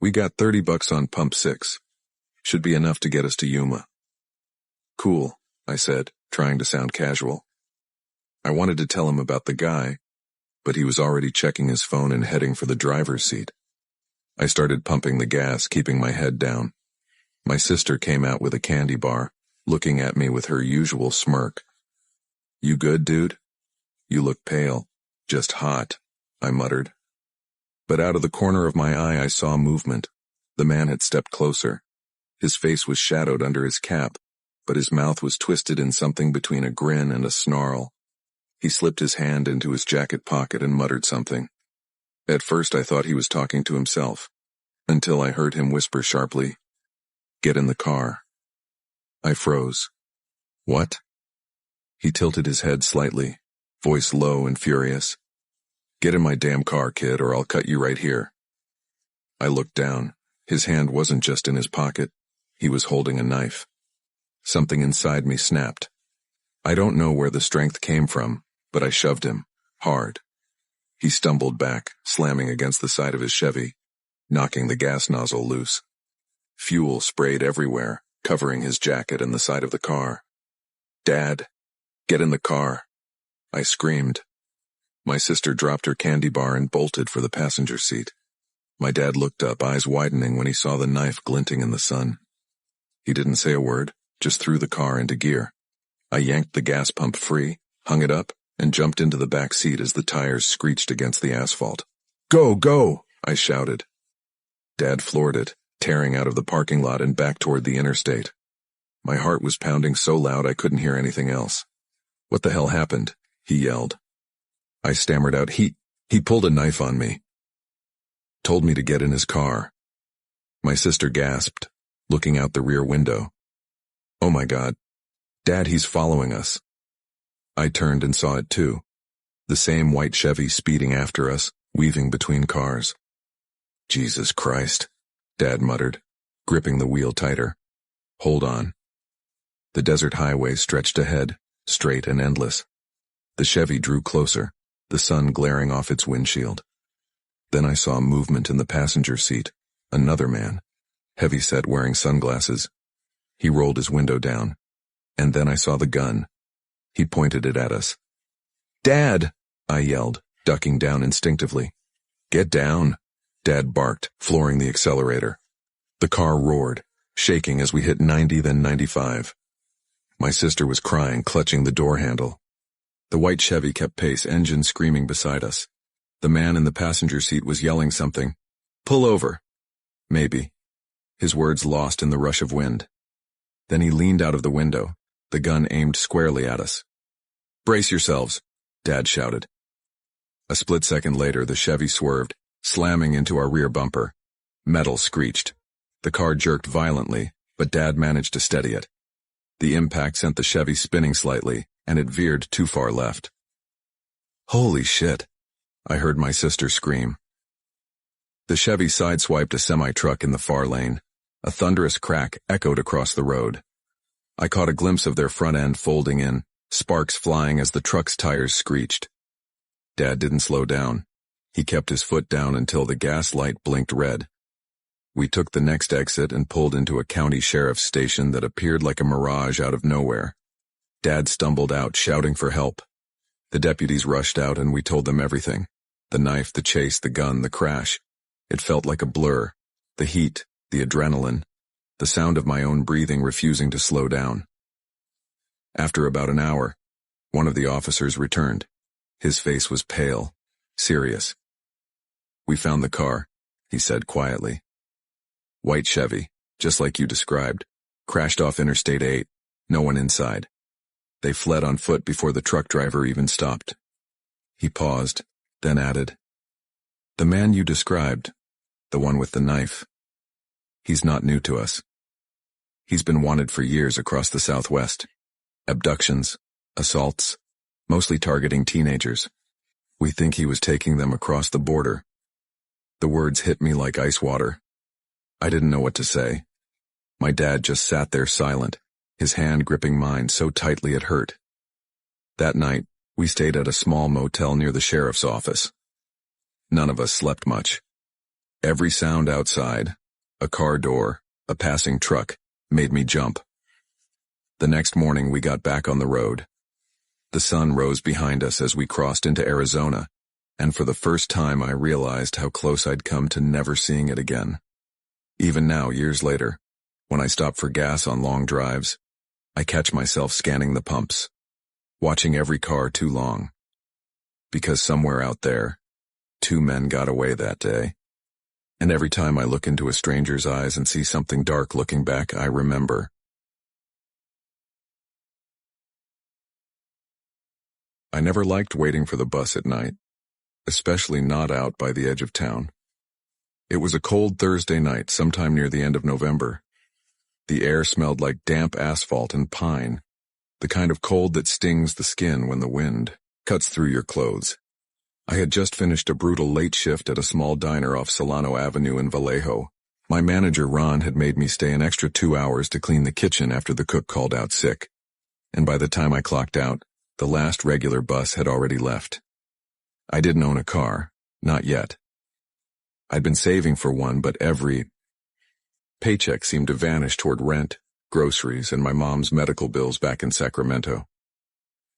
"We got $30 on pump 6. Should be enough to get us to Yuma." "Cool," I said, trying to sound casual. I wanted to tell him about the guy, but he was already checking his phone and heading for the driver's seat. I started pumping the gas, keeping my head down. My sister came out with a candy bar, looking at me with her usual smirk. "You good, dude? You look pale. Just hot," I muttered. But out of the corner of my eye I saw movement. The man had stepped closer. His face was shadowed under his cap, but his mouth was twisted in something between a grin and a snarl. He slipped his hand into his jacket pocket and muttered something. At first I thought he was talking to himself, until I heard him whisper sharply, "Get in the car." I froze. "What?" He tilted his head slightly, voice low and furious. "Get in my damn car, kid, or I'll cut you right here." I looked down. His hand wasn't just in his pocket. He was holding a knife. Something inside me snapped. I don't know where the strength came from, but I shoved him, hard. He stumbled back, slamming against the side of his Chevy, knocking the gas nozzle loose. Fuel sprayed everywhere, covering his jacket and the side of the car. "Dad, get in the car," I screamed. My sister dropped her candy bar and bolted for the passenger seat. My dad looked up, eyes widening when he saw the knife glinting in the sun. He didn't say a word, just threw the car into gear. I yanked the gas pump free, hung it up, and jumped into the back seat as the tires screeched against the asphalt. "Go, go!" I shouted. Dad floored it, tearing out of the parking lot and back toward the interstate. My heart was pounding so loud I couldn't hear anything else. "What the hell happened?" he yelled. I stammered out, He pulled a knife on me. Told me to get in his car." My sister gasped, looking out the rear window. "Oh my God. Dad, he's following us." I turned and saw it too. The same white Chevy speeding after us, weaving between cars. "Jesus Christ," Dad muttered, gripping the wheel tighter. "Hold on." The desert highway stretched ahead, straight and endless. The Chevy drew closer, the sun glaring off its windshield. Then I saw movement in the passenger seat. Another man, heavy-set, wearing sunglasses. He rolled his window down. And then I saw the gun. He pointed it at us. "Dad!" I yelled, ducking down instinctively. "Get down!" Dad barked, flooring the accelerator. The car roared, shaking as we hit 90, then 95. My sister was crying, clutching the door handle. The white Chevy kept pace, engine screaming beside us. The man in the passenger seat was yelling something. "Pull over." Maybe. His words lost in the rush of wind. Then he leaned out of the window, the gun aimed squarely at us. "Brace yourselves," Dad shouted. A split second later, the Chevy swerved, slamming into our rear bumper. Metal screeched. The car jerked violently, but Dad managed to steady it. The impact sent the Chevy spinning slightly, and it veered too far left. "Holy shit," I heard my sister scream. The Chevy sideswiped a semi-truck in the far lane. A thunderous crack echoed across the road. I caught a glimpse of their front end folding in, sparks flying as the truck's tires screeched. Dad didn't slow down. He kept his foot down until the gas light blinked red. We took the next exit and pulled into a county sheriff's station that appeared like a mirage out of nowhere. Dad stumbled out, shouting for help. The deputies rushed out and we told them everything. The knife, the chase, the gun, the crash. It felt like a blur. The heat, the adrenaline, the sound of my own breathing refusing to slow down. After about an hour, one of the officers returned. His face was pale, serious. "We found the car," he said quietly. "White Chevy, just like you described. Crashed off Interstate 8, no one inside. They fled on foot before the truck driver even stopped." He paused, then added, "The man you described, the one with the knife, he's not new to us. He's been wanted for years across the Southwest. Abductions, assaults, mostly targeting teenagers. We think he was taking them across the border." The words hit me like ice water. I didn't know what to say. My dad just sat there silent, his hand gripping mine so tightly it hurt. That night, we stayed at a small motel near the sheriff's office. None of us slept much. Every sound outside, a car door, a passing truck, made me jump. The next morning we got back on the road. The sun rose behind us as we crossed into Arizona, and for the first time I realized how close I'd come to never seeing it again. Even now, years later, when I stop for gas on long drives, I catch myself scanning the pumps, watching every car too long. Because somewhere out there, 2 men got away that day. And every time I look into a stranger's eyes and see something dark looking back, I remember. I never liked waiting for the bus at night, especially not out by the edge of town. It was a cold Thursday night, sometime near the end of November. The air smelled like damp asphalt and pine, the kind of cold that stings the skin when the wind cuts through your clothes. I had just finished a brutal late shift at a small diner off Solano Avenue in Vallejo. My manager, Ron, had made me stay an extra 2 hours to clean the kitchen after the cook called out sick. And by the time I clocked out, the last regular bus had already left. I didn't own a car. Not yet. I'd been saving for one, but every paycheck seemed to vanish toward rent, groceries, and my mom's medical bills back in Sacramento.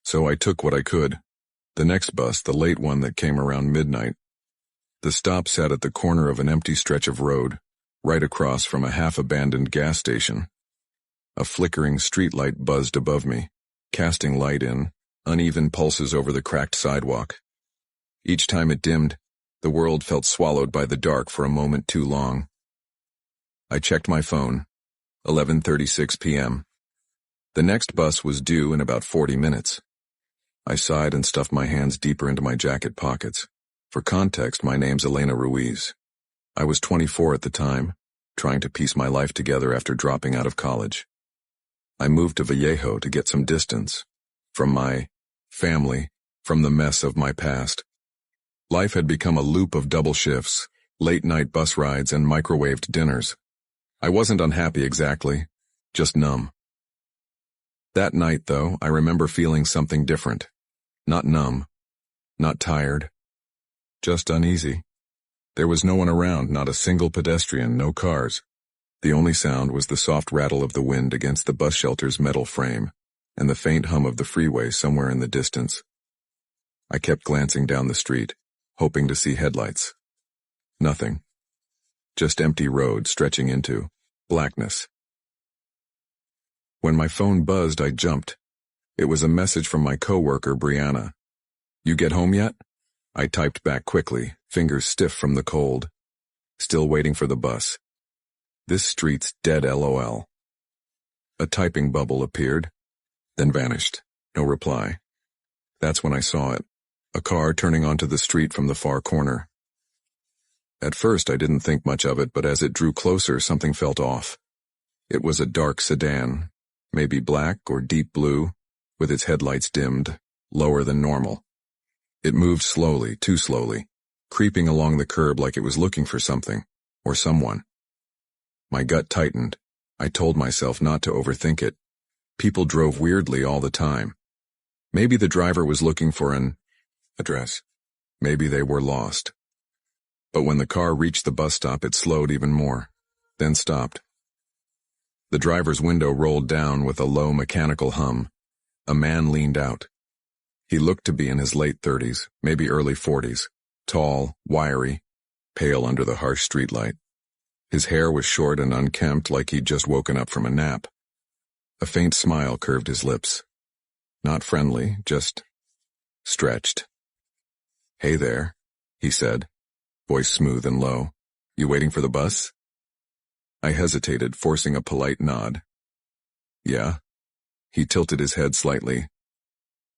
So I took what I could. The next bus, the late one that came around midnight. The stop sat at the corner of an empty stretch of road, right across from a half-abandoned gas station. A flickering streetlight buzzed above me, casting light in uneven pulses over the cracked sidewalk. Each time it dimmed, the world felt swallowed by the dark for a moment too long. I checked my phone. 11:36 p.m. The next bus was due in about 40 minutes. I sighed and stuffed my hands deeper into my jacket pockets. For context, my name's Elena Ruiz. I was 24 at the time, trying to piece my life together after dropping out of college. I moved to Vallejo to get some distance from my family, from the mess of my past. Life had become a loop of double shifts, late-night bus rides, and microwaved dinners. I wasn't unhappy exactly, just numb. That night, though, I remember feeling something different. Not numb, not tired, just uneasy. There was no one around, not a single pedestrian, no cars. The only sound was the soft rattle of the wind against the bus shelter's metal frame, and the faint hum of the freeway somewhere in the distance. I kept glancing down the street, hoping to see headlights. Nothing. Just empty road stretching into blackness. When my phone buzzed, I jumped. It was a message from my coworker, Brianna. "You get home yet?" I typed back quickly, fingers stiff from the cold. Still waiting for the bus. This street's dead, LOL. A typing bubble appeared, then vanished. No reply. That's when I saw it. A car turning onto the street from the far corner. At first I didn't think much of it, but as it drew closer, something felt off. It was a dark sedan, maybe black or deep blue, with its headlights dimmed, lower than normal. It moved slowly, too slowly, creeping along the curb like it was looking for something, or someone. My gut tightened. I told myself not to overthink it. People drove weirdly all the time. Maybe the driver was looking for an address. Maybe they were lost. But when the car reached the bus stop, it slowed even more, then stopped. The driver's window rolled down with a low mechanical hum. A man leaned out. He looked to be in his late 30s, maybe early 40s, tall, wiry, pale under the harsh streetlight. His hair was short and unkempt, like he'd just woken up from a nap. A faint smile curved his lips. Not friendly, just stretched. "Hey there," he said, voice smooth and low. "You waiting for the bus?" I hesitated, forcing a polite nod. "Yeah." He tilted his head slightly.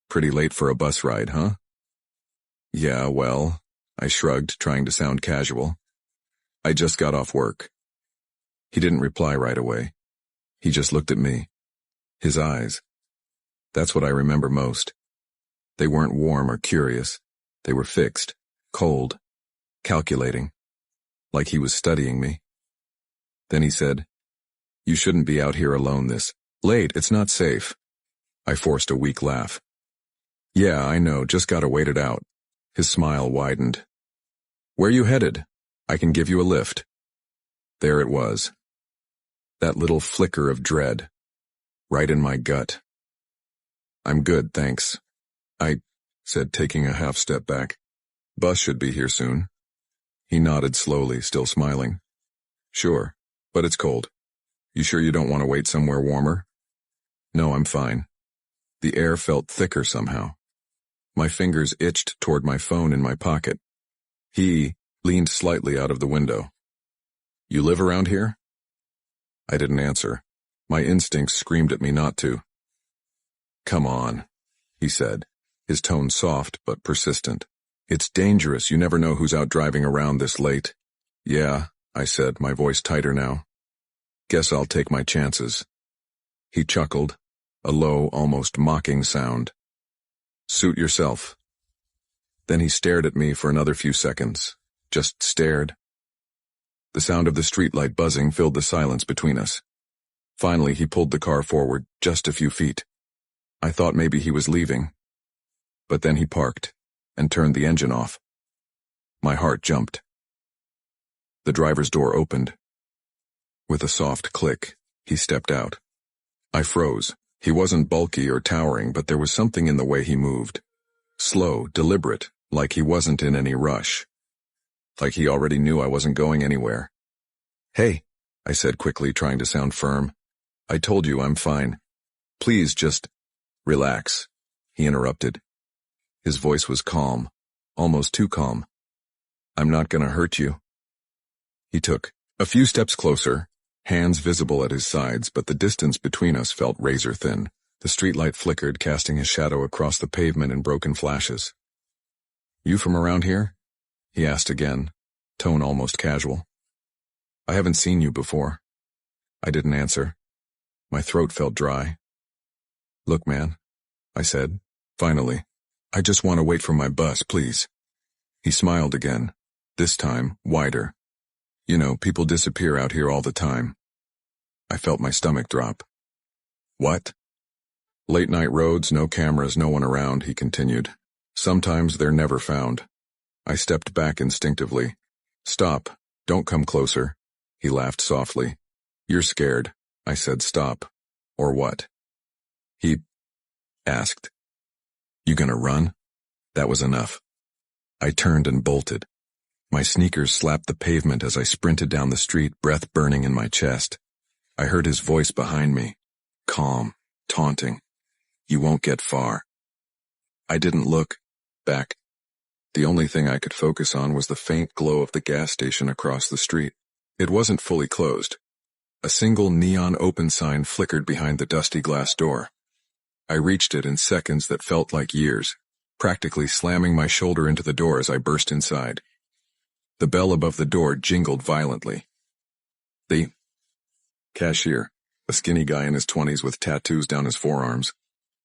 "Pretty late for a bus ride, huh?" "Yeah, well," I shrugged, trying to sound casual. "I just got off work." He didn't reply right away. He just looked at me. His eyes. That's what I remember most. They weren't warm or curious. They were fixed, cold, calculating, like he was studying me. Then he said, "You shouldn't be out here alone this late, it's not safe." I forced a weak laugh. "Yeah, I know, just gotta wait it out." His smile widened. "Where you headed? I can give you a lift." There it was. That little flicker of dread. Right in my gut. "I'm good, thanks," I said, taking a half step back. "Bus should be here soon." He nodded slowly, still smiling. "Sure, but it's cold. You sure you don't want to wait somewhere warmer?" "No, I'm fine." The air felt thicker somehow. My fingers itched toward my phone in my pocket. He leaned slightly out of the window. "You live around here?" I didn't answer. My instincts screamed at me not to. "Come on," he said, his tone soft but persistent. "It's dangerous, you never know who's out driving around this late." "Yeah," I said, my voice tighter now. "Guess I'll take my chances." He chuckled, a low, almost mocking sound. "Suit yourself." Then he stared at me for another few seconds. Just stared. The sound of the streetlight buzzing filled the silence between us. Finally, he pulled the car forward, just a few feet. I thought maybe he was leaving. But then he parked, and turned the engine off. My heart jumped. The driver's door opened. With a soft click, he stepped out. I froze. He wasn't bulky or towering, but there was something in the way he moved. Slow, deliberate, like he wasn't in any rush. Like he already knew I wasn't going anywhere. "Hey," I said quickly, trying to sound firm. "I told you I'm fine. Please just relax," he interrupted. His voice was calm, almost too calm. "I'm not gonna hurt you." He took a few steps closer, hands visible at his sides, but the distance between us felt razor thin. The streetlight flickered, casting his shadow across the pavement in broken flashes. "You from around here?" he asked again, tone almost casual. "I haven't seen you before." I didn't answer. My throat felt dry. "Look, man," I said, finally, "I just want to wait for my bus, please." He smiled again, this time wider. "You know, people disappear out here all the time." I felt my stomach drop. "What?" "Late-night roads, no cameras, no one around," he continued. "Sometimes they're never found." I stepped back instinctively. "Stop, don't come closer." He laughed softly. "You're scared." I said, "Stop." "Or what?" He asked. "You gonna run?" That was enough. I turned and bolted. My sneakers slapped the pavement as I sprinted down the street, breath burning in my chest. I heard his voice behind me, calm, taunting. "You won't get far." I didn't look back. The only thing I could focus on was the faint glow of the gas station across the street. It wasn't fully closed. A single neon open sign flickered behind the dusty glass door. I reached it in seconds that felt like years, practically slamming my shoulder into the door as I burst inside. The bell above the door jingled violently. The cashier, a skinny guy in his 20s with tattoos down his forearms,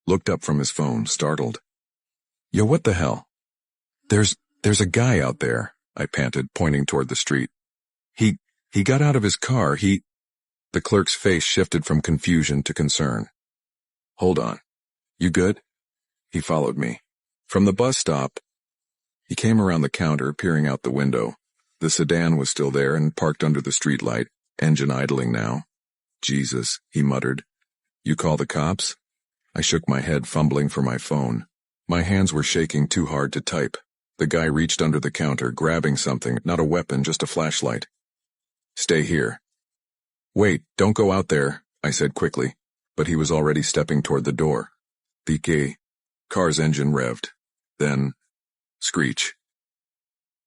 looked up from his phone, startled. "Yo, what the hell?" There's a guy out there," I panted, pointing toward the street. He got out of his car, The clerk's face shifted from confusion to concern. "Hold on. You good?" He followed me. From the bus stop, he came around the counter, peering out the window. The sedan was still there and parked under the streetlight, engine idling now. "Jesus," he muttered. "You call the cops?" I shook my head, fumbling for my phone. My hands were shaking too hard to type. The guy reached under the counter, grabbing something, not a weapon, just a flashlight. "Stay here." "Wait, don't go out there," I said quickly, but he was already stepping toward the door. The car's engine revved. Then, screech.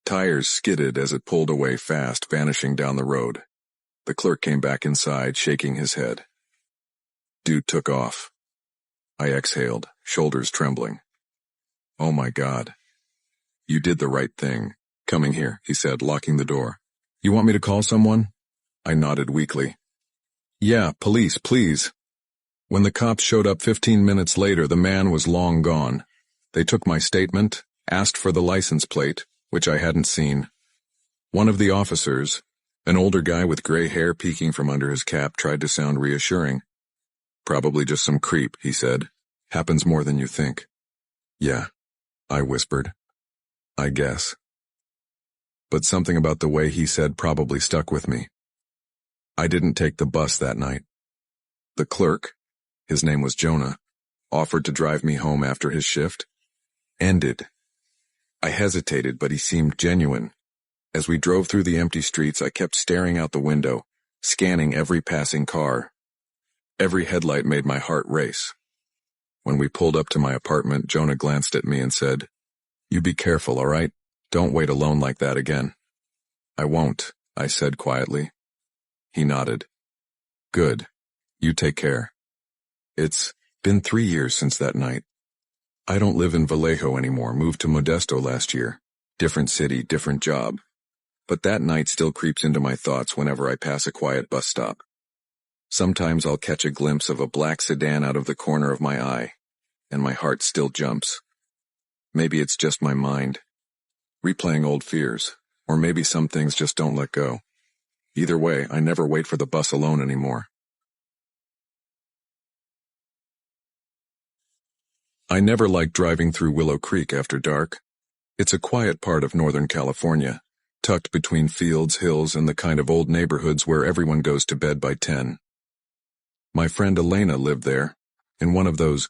Tires skidded as it pulled away fast, vanishing down the road. The clerk came back inside, shaking his head. Dude took off. I exhaled, shoulders trembling. "Oh my God. You did the right thing. Coming here," he said, locking the door. "You want me to call someone?" I nodded weakly. "Yeah, police, please." When the cops showed up 15 minutes later, the man was long gone. They took my statement, asked for the license plate, which I hadn't seen. One of the officers, an older guy with gray hair peeking from under his cap, tried to sound reassuring. "Probably just some creep," he said. "Happens more than you think." "Yeah," I whispered. "I guess." But something about the way he said probably stuck with me. I didn't take the bus that night. The clerk, his name was Jonah, offered to drive me home after his shift. Ended. I hesitated, but he seemed genuine. As we drove through the empty streets, I kept staring out the window, scanning every passing car. Every headlight made my heart race. When we pulled up to my apartment, Jonah glanced at me and said, "You be careful, all right? Don't wait alone like that again." "I won't," I said quietly. He nodded. "Good. You take care." It's been 3 years since that night. I don't live in Vallejo anymore, moved to Modesto last year. Different city, different job. But that night still creeps into my thoughts whenever I pass a quiet bus stop. Sometimes I'll catch a glimpse of a black sedan out of the corner of my eye, and my heart still jumps. Maybe it's just my mind, replaying old fears, or maybe some things just don't let go. Either way, I never wait for the bus alone anymore. I never liked driving through Willow Creek after dark. It's a quiet part of Northern California, tucked between fields, hills, and the kind of old neighborhoods where everyone goes to bed by 10. My friend Elena lived there, in one of those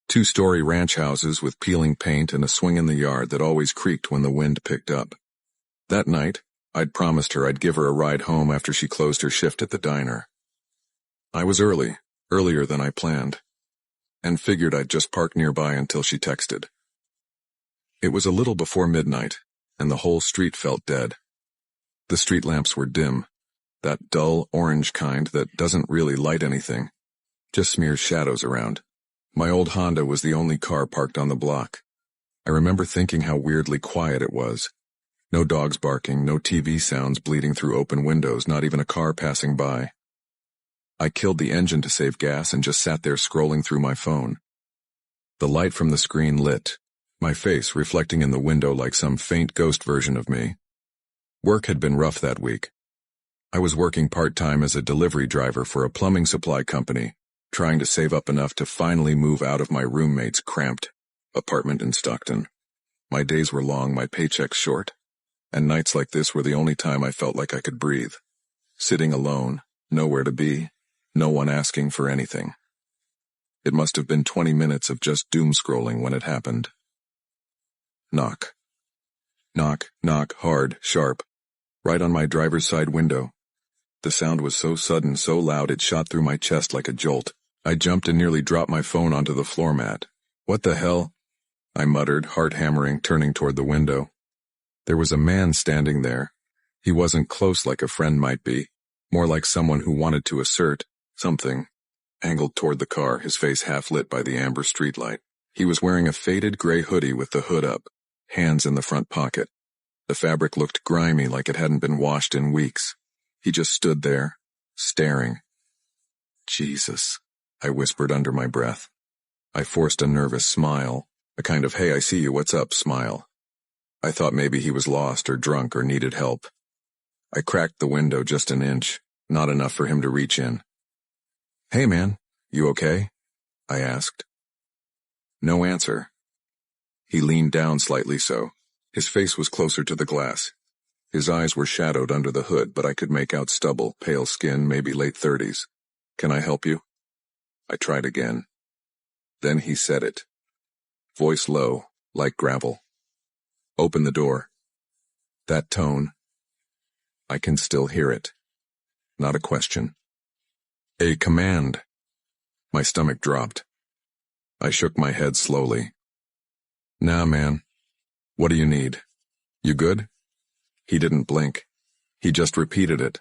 two-story ranch houses with peeling paint and a swing in the yard that always creaked when the wind picked up. That night, I'd promised her I'd give her a ride home after she closed her shift at the diner. I was early, earlier than I planned, and figured I'd just park nearby until she texted. It was a little before midnight, and the whole street felt dead. The street lamps were dim, that dull orange kind that doesn't really light anything, just smears shadows around. My old Honda was the only car parked on the block. I remember thinking how weirdly quiet it was. No dogs barking, no TV sounds bleeding through open windows, not even a car passing by. I killed the engine to save gas and just sat there scrolling through my phone. The light from the screen lit, my face reflecting in the window like some faint ghost version of me. Work had been rough that week. I was working part-time as a delivery driver for a plumbing supply company, trying to save up enough to finally move out of my roommate's cramped apartment in Stockton. My days were long, my paychecks short, and nights like this were the only time I felt like I could breathe. Sitting alone, nowhere to be, no one asking for anything. It must have been 20 minutes of just doom scrolling when it happened. Knock. Knock, knock, hard, sharp, right on my driver's side window. The sound was so sudden, so loud it shot through my chest like a jolt. I jumped and nearly dropped my phone onto the floor mat. "What the hell?" I muttered, heart hammering, turning toward the window. There was a man standing there. He wasn't close like a friend might be, more like someone who wanted to assert something, angled toward the car, his face half lit by the amber streetlight. He was wearing a faded gray hoodie with the hood up, hands in the front pocket. The fabric looked grimy like it hadn't been washed in weeks. He just stood there, staring. "Jesus," I whispered under my breath. I forced a nervous smile, a kind of "hey, I see you, what's up" smile. I thought maybe he was lost or drunk or needed help. I cracked the window just an inch, not enough for him to reach in. "Hey man, you okay?" I asked. No answer. He leaned down slightly so. His face was closer to the glass. His eyes were shadowed under the hood, but I could make out stubble, pale skin, maybe late 30s. "Can I help you?" I tried again. Then he said it. Voice low, like gravel. "Open the door." That tone. I can still hear it. Not a question. A command. My stomach dropped. I shook my head slowly. "Nah, man. What do you need? You good?" He didn't blink. He just repeated it.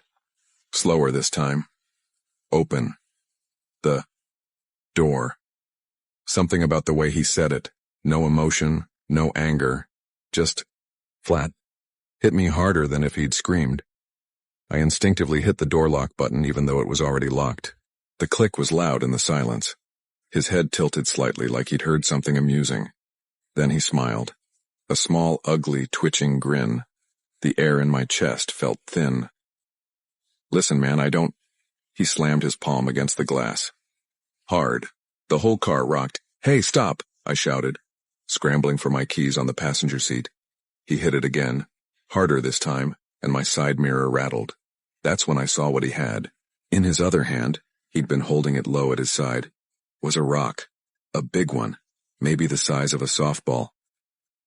Slower this time. "Open the door." Something about the way he said it. No emotion, no anger. Just flat. Hit me harder than if he'd screamed. I instinctively hit the door lock button even though it was already locked. The click was loud in the silence. His head tilted slightly like he'd heard something amusing. Then he smiled. A small, ugly, twitching grin. The air in my chest felt thin. "Listen, man, I don't—" He slammed his palm against the glass. Hard. The whole car rocked. "Hey, stop!" I shouted, scrambling for my keys on the passenger seat. He hit it again, harder this time, and my side mirror rattled. That's when I saw what he had. In his other hand, he'd been holding it low at his side, was a rock. A big one, maybe the size of a softball.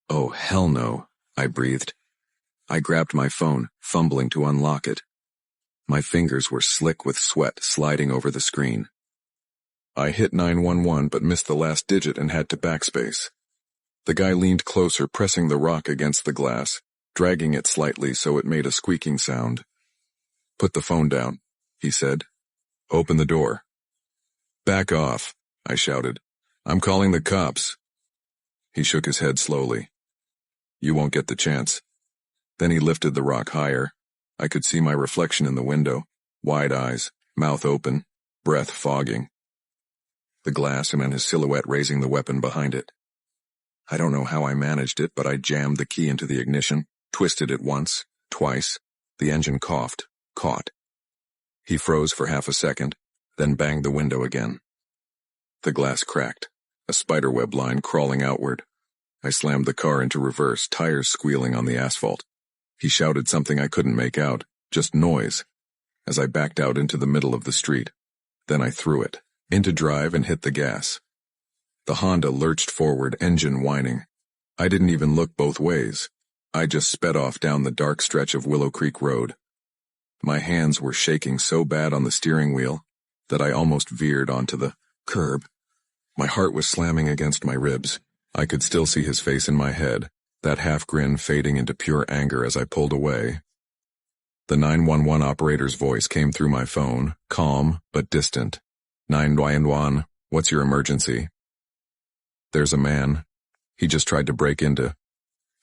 "Oh, hell no," I breathed. I grabbed my phone, fumbling to unlock it. My fingers were slick with sweat sliding over the screen. I hit 911 but missed the last digit and had to backspace. The guy leaned closer, pressing the rock against the glass, dragging it slightly so it made a squeaking sound. "Put the phone down," he said. "Open the door." "Back off," I shouted. "I'm calling the cops." He shook his head slowly. "You won't get the chance." Then he lifted the rock higher. I could see my reflection in the window, wide eyes, mouth open, breath fogging. The glass and his silhouette raising the weapon behind it. I don't know how I managed it, but I jammed the key into the ignition, twisted it once, twice. The engine coughed, caught. He froze for half a second, then banged the window again. The glass cracked, a spiderweb line crawling outward. I slammed the car into reverse, tires squealing on the asphalt. He shouted something I couldn't make out, just noise, as I backed out into the middle of the street. Then I threw it into drive and hit the gas. The Honda lurched forward, engine whining. I didn't even look both ways. I just sped off down the dark stretch of Willow Creek Road. My hands were shaking so bad on the steering wheel that I almost veered onto the curb. My heart was slamming against my ribs. I could still see his face in my head, that half grin fading into pure anger as I pulled away. The 911 operator's voice came through my phone, calm but distant. 911, what's your emergency? There's a man. He just tried to break into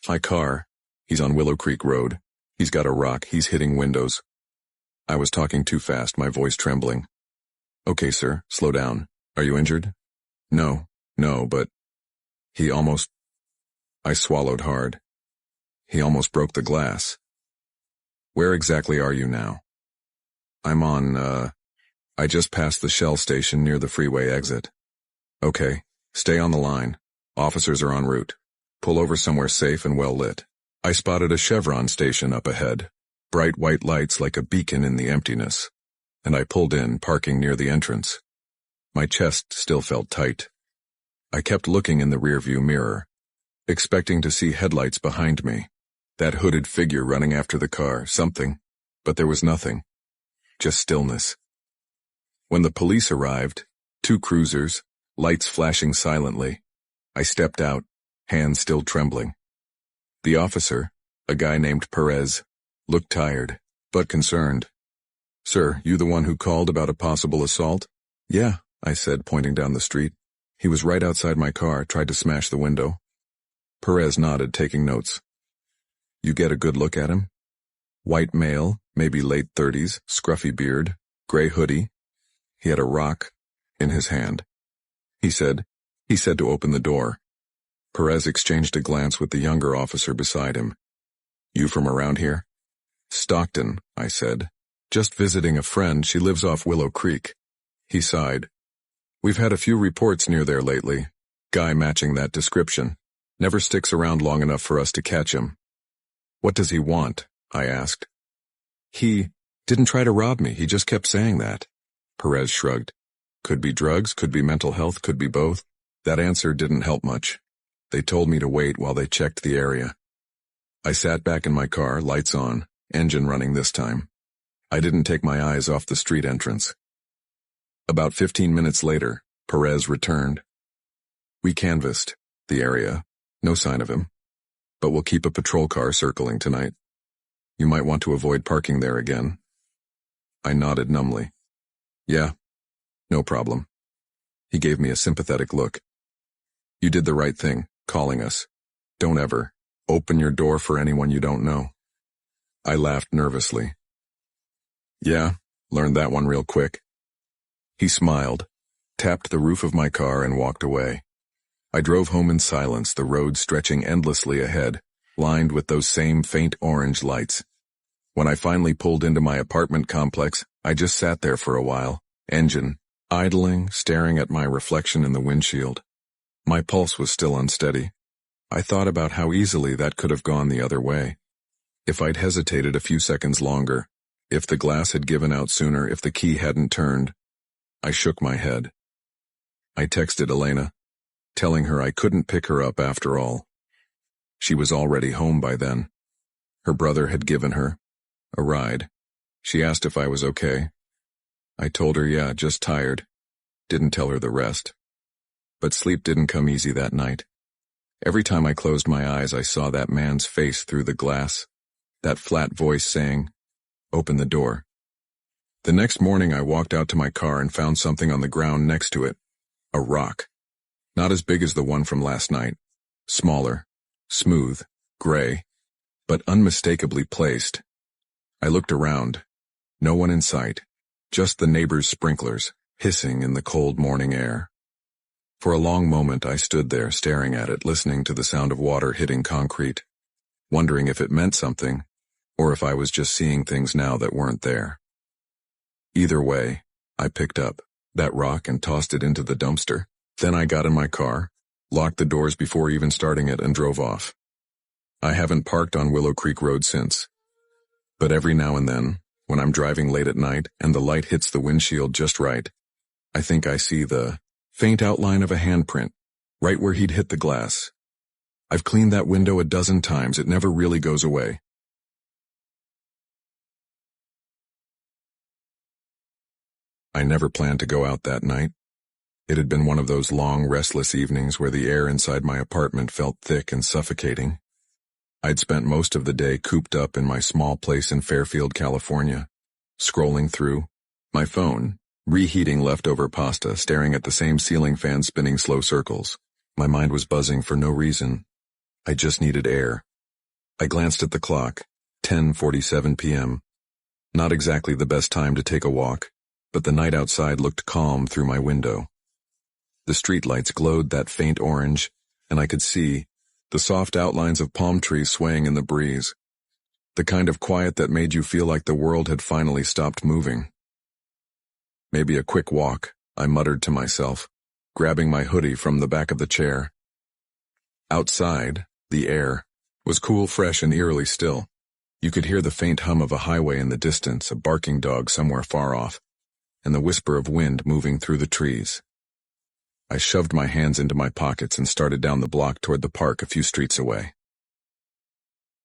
my car. He's on Willow Creek Road. He's got a rock. He's hitting windows. I was talking too fast, my voice trembling. Okay, sir, slow down. Are you injured? No, but I swallowed hard. He almost broke the glass. Where exactly are you now? I'm on, I just passed the Shell station near the freeway exit. Okay, stay on the line. Officers are en route. Pull over somewhere safe and well lit. I spotted a Chevron station up ahead, bright white lights like a beacon in the emptiness, and I pulled in, parking near the entrance. My chest still felt tight. I kept looking in the rearview mirror, expecting to see headlights behind me, that hooded figure running after the car, something, but there was nothing, just stillness. When the police arrived, 2 cruisers, lights flashing silently, I stepped out, hands still trembling. The officer, a guy named Perez, looked tired, but concerned. Sir, you the one who called about a possible assault? Yeah, I said, pointing down the street. He was right outside my car, tried to smash the window. Perez nodded, taking notes. You get a good look at him? White male, maybe late 30s, scruffy beard, gray hoodie. He had a rock in his hand. He said to open the door. Perez exchanged a glance with the younger officer beside him. You from around here? Stockton, I said. Just visiting a friend, she lives off Willow Creek. He sighed. We've had a few reports near there lately. Guy matching that description. Never sticks around long enough for us to catch him. What does he want? I asked. He didn't try to rob me, he just kept saying that. Perez shrugged. Could be drugs, could be mental health, could be both. That answer didn't help much. They told me to wait while they checked the area. I sat back in my car, lights on, engine running this time. I didn't take my eyes off the street entrance. About 15 minutes later, Perez returned. We canvassed the area, no sign of him, but we'll keep a patrol car circling tonight. You might want to avoid parking there again. I nodded numbly. Yeah, no problem. He gave me a sympathetic look. You did the right thing, calling us. Don't ever open your door for anyone you don't know. I laughed nervously. Yeah, learned that one real quick. He smiled, tapped the roof of my car and walked away. I drove home in silence, the road stretching endlessly ahead, lined with those same faint orange lights. When I finally pulled into my apartment complex, I just sat there for a while, engine idling, staring at my reflection in the windshield. My pulse was still unsteady. I thought about how easily that could have gone the other way. If I'd hesitated a few seconds longer, if the glass had given out sooner, if the key hadn't turned. I shook my head. I texted Elena, telling her I couldn't pick her up after all. She was already home by then. Her brother had given her a ride. She asked if I was okay. I told her, yeah, just tired. Didn't tell her the rest. But sleep didn't come easy that night. Every time I closed my eyes, I saw that man's face through the glass, that flat voice saying, "Open the door." The next morning I walked out to my car and found something on the ground next to it. A rock. Not as big as the one from last night. Smaller, smooth, gray, but unmistakably placed. I looked around. No one in sight. Just the neighbor's sprinklers, hissing in the cold morning air. For a long moment I stood there staring at it, listening to the sound of water hitting concrete, wondering if it meant something, or if I was just seeing things now that weren't there. Either way, I picked up that rock and tossed it into the dumpster. Then I got in my car, locked the doors before even starting it, and drove off. I haven't parked on Willow Creek Road since. But every now and then, when I'm driving late at night and the light hits the windshield just right, I think I see the faint outline of a handprint, right where he'd hit the glass. I've cleaned that window a dozen times, it never really goes away. I never planned to go out that night. It had been one of those long, restless evenings where the air inside my apartment felt thick and suffocating. I'd spent most of the day cooped up in my small place in Fairfield, California, scrolling through my phone, reheating leftover pasta, staring at the same ceiling fan spinning slow circles. My mind was buzzing for no reason. I just needed air. I glanced at the clock, 10:47 p.m. Not exactly the best time to take a walk, but the night outside looked calm through my window. The streetlights glowed that faint orange, and I could see the soft outlines of palm trees swaying in the breeze. The kind of quiet that made you feel like the world had finally stopped moving. Maybe a quick walk, I muttered to myself, grabbing my hoodie from the back of the chair. Outside, the air was cool, fresh, and eerily still. You could hear the faint hum of a highway in the distance, a barking dog somewhere far off, and the whisper of wind moving through the trees. I shoved my hands into my pockets and started down the block toward the park a few streets away.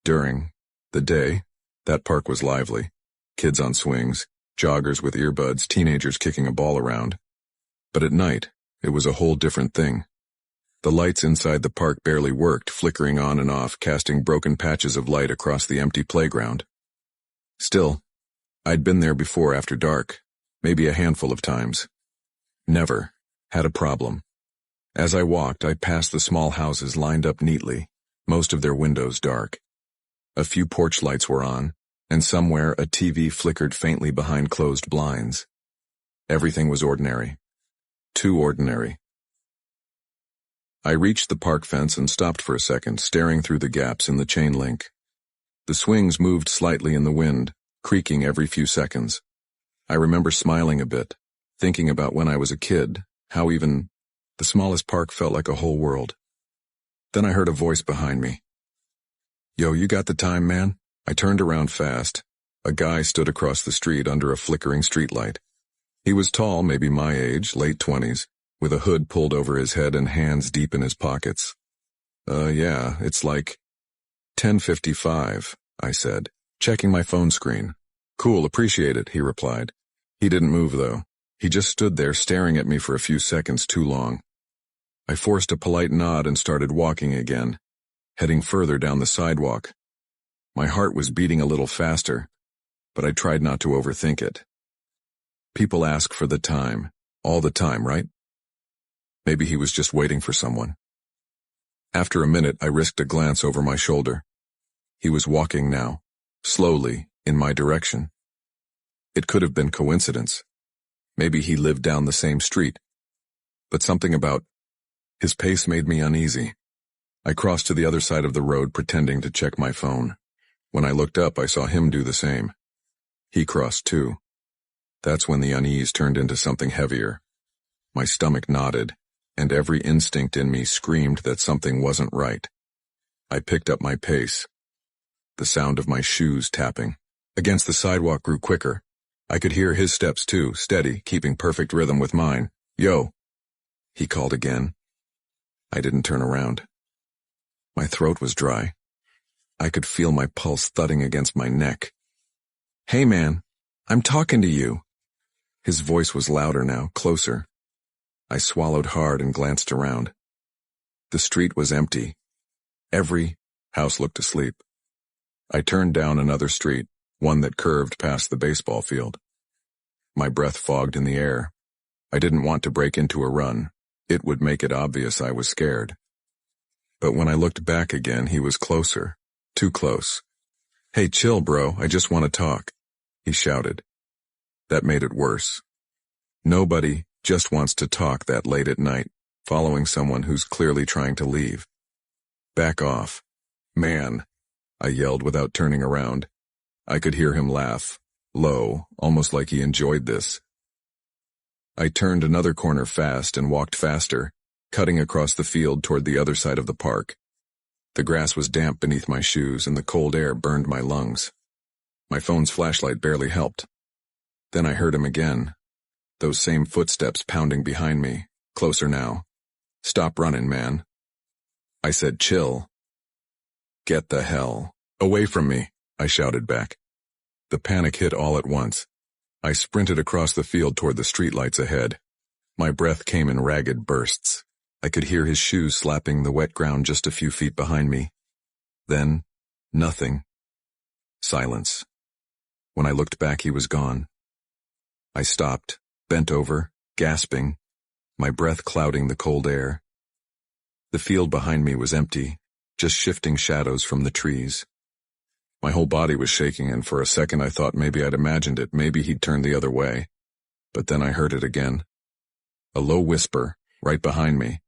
During the day, that park was lively. Kids on swings, joggers with earbuds, teenagers kicking a ball around. But at night, it was a whole different thing. The lights inside the park barely worked, flickering on and off, casting broken patches of light across the empty playground. Still, I'd been there before after dark, maybe a handful of times. Never had a problem. As I walked, I passed the small houses lined up neatly, most of their windows dark. A few porch lights were on, and somewhere a TV flickered faintly behind closed blinds. Everything was ordinary. Too ordinary. I reached the park fence and stopped for a second, staring through the gaps in the chain link. The swings moved slightly in the wind, creaking every few seconds. I remember smiling a bit, thinking about when I was a kid, how even the smallest park felt like a whole world. Then I heard a voice behind me. "Yo, you got the time, man?" I turned around fast. A guy stood across the street under a flickering streetlight. He was tall, maybe my age, late 20s, with a hood pulled over his head and hands deep in his pockets. Yeah, it's like 10:55, I said, checking my phone screen. "Cool, appreciate it," he replied. He didn't move, though. He just stood there staring at me for a few seconds too long. I forced a polite nod and started walking again, heading further down the sidewalk. My heart was beating a little faster, but I tried not to overthink it. People ask for the time, all the time, right? Maybe he was just waiting for someone. After a minute, I risked a glance over my shoulder. He was walking now, slowly, in my direction. It could have been coincidence. Maybe he lived down the same street. But something about his pace made me uneasy. I crossed to the other side of the road, pretending to check my phone. When I looked up, I saw him do the same. He crossed too. That's when the unease turned into something heavier. My stomach knotted, and every instinct in me screamed that something wasn't right. I picked up my pace. The sound of my shoes tapping against the sidewalk grew quicker. I could hear his steps too, steady, keeping perfect rhythm with mine. "Yo," he called again. I didn't turn around. My throat was dry. I could feel my pulse thudding against my neck. "Hey man, I'm talking to you." His voice was louder now, closer. I swallowed hard and glanced around. The street was empty. Every house looked asleep. I turned down another street, one that curved past the baseball field. My breath fogged in the air. I didn't want to break into a run. It would make it obvious I was scared. But when I looked back again, he was closer. Too close. "Hey, chill, bro, I just want to talk," he shouted. That made it worse. Nobody just wants to talk that late at night, following someone who's clearly trying to leave. "Back off. Man," I yelled without turning around. I could hear him laugh, low, almost like he enjoyed this. I turned another corner fast and walked faster, cutting across the field toward the other side of the park. The grass was damp beneath my shoes and the cold air burned my lungs. My phone's flashlight barely helped. Then I heard him again. Those same footsteps pounding behind me, closer now. "Stop running, man." I said, "Chill." "Get the hell away from me," I shouted back. The panic hit all at once. I sprinted across the field toward the streetlights ahead. My breath came in ragged bursts. I could hear his shoes slapping the wet ground just a few feet behind me. Then, nothing. Silence. When I looked back, he was gone. I stopped, bent over, gasping, my breath clouding the cold air. The field behind me was empty, just shifting shadows from the trees. My whole body was shaking, and for a second I thought maybe I'd imagined it, maybe he'd turned the other way. But then I heard it again. A low whisper, right behind me.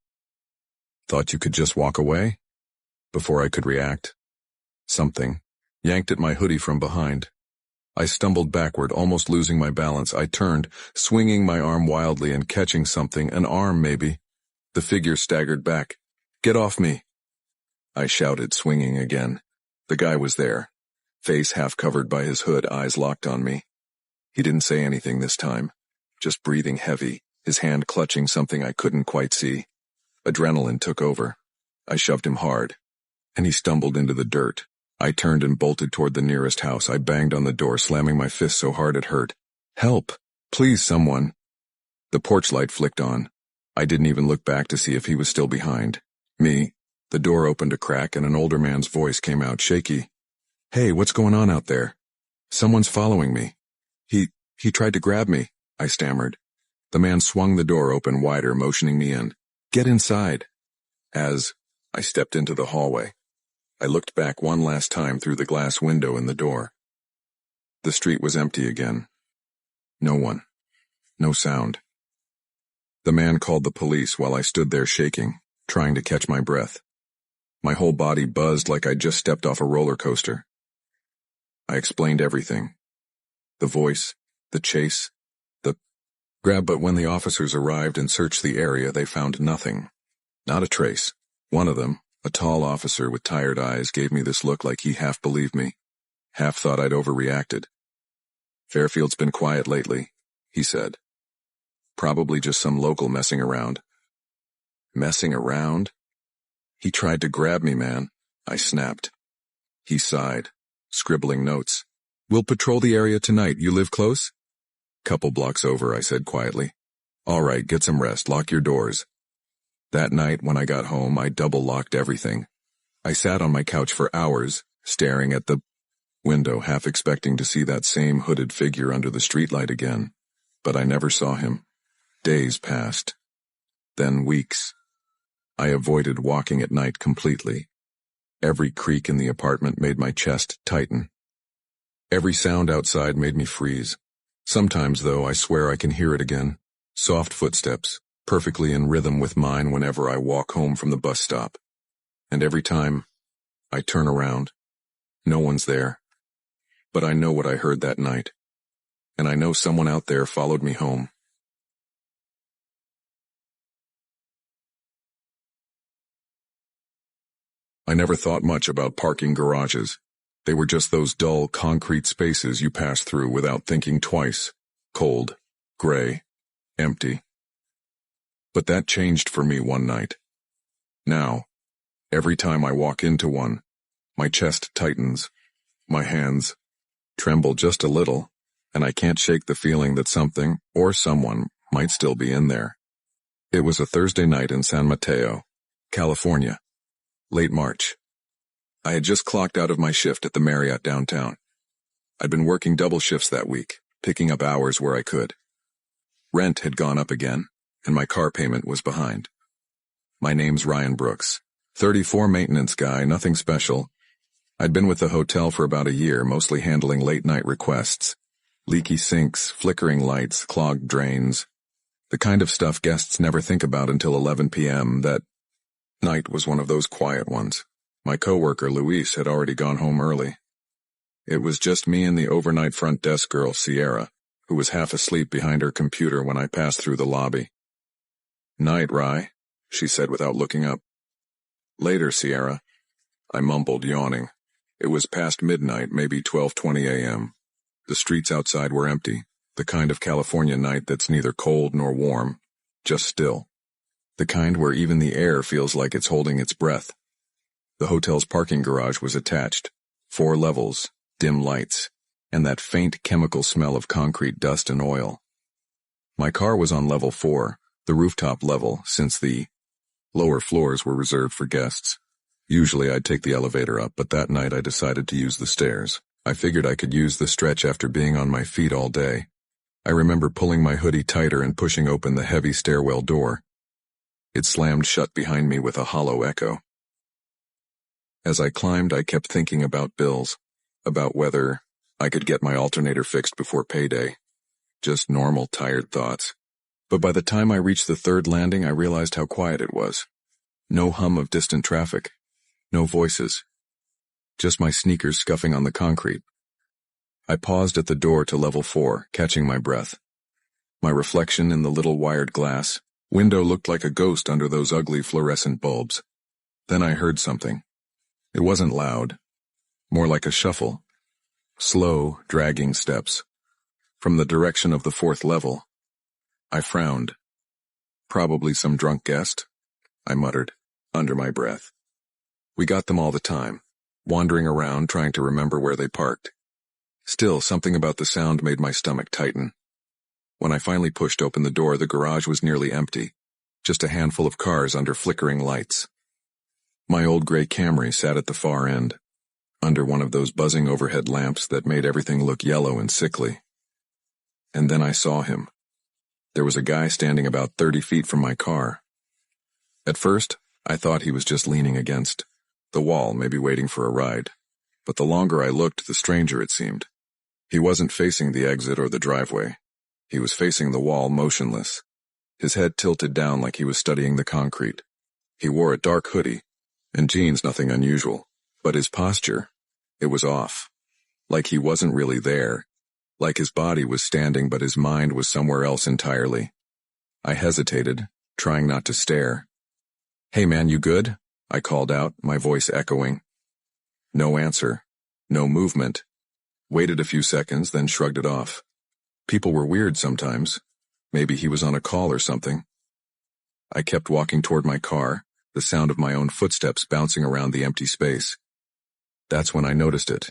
"Thought you could just walk away?" Before I could react, something yanked at my hoodie from behind. I stumbled backward, almost losing my balance. I turned, swinging my arm wildly and catching something, an arm maybe. The figure staggered back. "Get off me!" I shouted, swinging again. The guy was there, face half covered by his hood, eyes locked on me. He didn't say anything this time, just breathing heavy, his hand clutching something I couldn't quite see. Adrenaline took over. I shoved him hard, and he stumbled into the dirt. I turned and bolted toward the nearest house. I banged on the door, slamming my fist so hard it hurt. "Help! Please, someone!" The porch light flicked on. I didn't even look back to see if he was still behind me. The door opened a crack and an older man's voice came out, shaky. "Hey, what's going on out there? Someone's following me. He tried to grab me," I stammered. The man swung the door open wider, motioning me in. "Get inside." As I stepped into the hallway, I looked back one last time through the glass window in the door. The street was empty again. No one. No sound. The man called the police while I stood there shaking, trying to catch my breath. My whole body buzzed like I'd just stepped off a roller coaster. I explained everything. The voice, the chase, the grab, but when the officers arrived and searched the area, they found nothing. Not a trace. One of them, a tall officer with tired eyes, gave me this look like he half believed me, half thought I'd overreacted. "Fairfield's been quiet lately," he said. "Probably just some local messing around." Messing around? "He tried to grab me, man," I snapped. He sighed, scribbling notes. "We'll patrol the area tonight. You live close?" "Couple blocks over," I said quietly. "All right, get some rest. Lock your doors." That night, when I got home, I double-locked everything. I sat on my couch for hours, staring at the window, half expecting to see that same hooded figure under the streetlight again. But I never saw him. Days passed. Then weeks. I avoided walking at night completely. Every creak in the apartment made my chest tighten. Every sound outside made me freeze. Sometimes, though, I swear I can hear it again. Soft footsteps, perfectly in rhythm with mine whenever I walk home from the bus stop. And every time I turn around, no one's there. But I know what I heard that night. And I know someone out there followed me home. I never thought much about parking garages. They were just those dull, concrete spaces you pass through without thinking twice. Cold, gray, empty. But that changed for me one night. Now, every time I walk into one, my chest tightens, my hands tremble just a little, and I can't shake the feeling that something or someone might still be in there. It was a Thursday night in San Mateo, California, late March. I had just clocked out of my shift at the Marriott downtown. I'd been working double shifts that week, picking up hours where I could. Rent had gone up again, and my car payment was behind. My name's Ryan Brooks, 34 maintenance guy, nothing special. I'd been with the hotel for about a year, mostly handling late-night requests. Leaky sinks, flickering lights, clogged drains. The kind of stuff guests never think about until 11 p.m. That night was one of those quiet ones. My coworker, Luis, had already gone home early. It was just me and the overnight front desk girl, Sierra, who was half asleep behind her computer when I passed through the lobby. "Night, Rye," she said without looking up. Later, Sierra, I mumbled, yawning. It was past midnight, maybe 12:20 a.m. The streets outside were empty, the kind of California night that's neither cold nor warm, just still. The kind where even the air feels like it's holding its breath. The hotel's parking garage was attached, 4 levels, dim lights, and that faint chemical smell of concrete dust and oil. My car was on level 4, the rooftop level, since the lower floors were reserved for guests. Usually I'd take the elevator up, but that night I decided to use the stairs. I figured I could use the stretch after being on my feet all day. I remember pulling my hoodie tighter and pushing open the heavy stairwell door. It slammed shut behind me with a hollow echo. As I climbed, I kept thinking about bills, about whether I could get my alternator fixed before payday. Just normal, tired thoughts. But by the time I reached the 3rd landing, I realized how quiet it was. No hum of distant traffic. No voices. Just my sneakers scuffing on the concrete. I paused at the door to level 4, catching my breath. My reflection in the little wired glass window looked like a ghost under those ugly fluorescent bulbs. Then I heard something. It wasn't loud. More like a shuffle. Slow, dragging steps. From the direction of the 4th level. I frowned. Probably some drunk guest, I muttered, under my breath. We got them all the time, wandering around trying to remember where they parked. Still, something about the sound made my stomach tighten. When I finally pushed open the door, the garage was nearly empty, just a handful of cars under flickering lights. My old gray Camry sat at the far end, under one of those buzzing overhead lamps that made everything look yellow and sickly. And then I saw him. There was a guy standing about 30 feet from my car. At first, I thought he was just leaning against the wall, maybe waiting for a ride. But the longer I looked, the stranger it seemed. He wasn't facing the exit or the driveway. He was facing the wall, motionless. His head tilted down like he was studying the concrete. He wore a dark hoodie, and jeans, nothing unusual. But his posture, it was off. Like he wasn't really there. Like his body was standing, but his mind was somewhere else entirely. I hesitated, trying not to stare. "Hey man, you good?" I called out, my voice echoing. No answer. No movement. Waited a few seconds, then shrugged it off. People were weird sometimes. Maybe he was on a call or something. I kept walking toward my car, the sound of my own footsteps bouncing around the empty space. That's when I noticed it.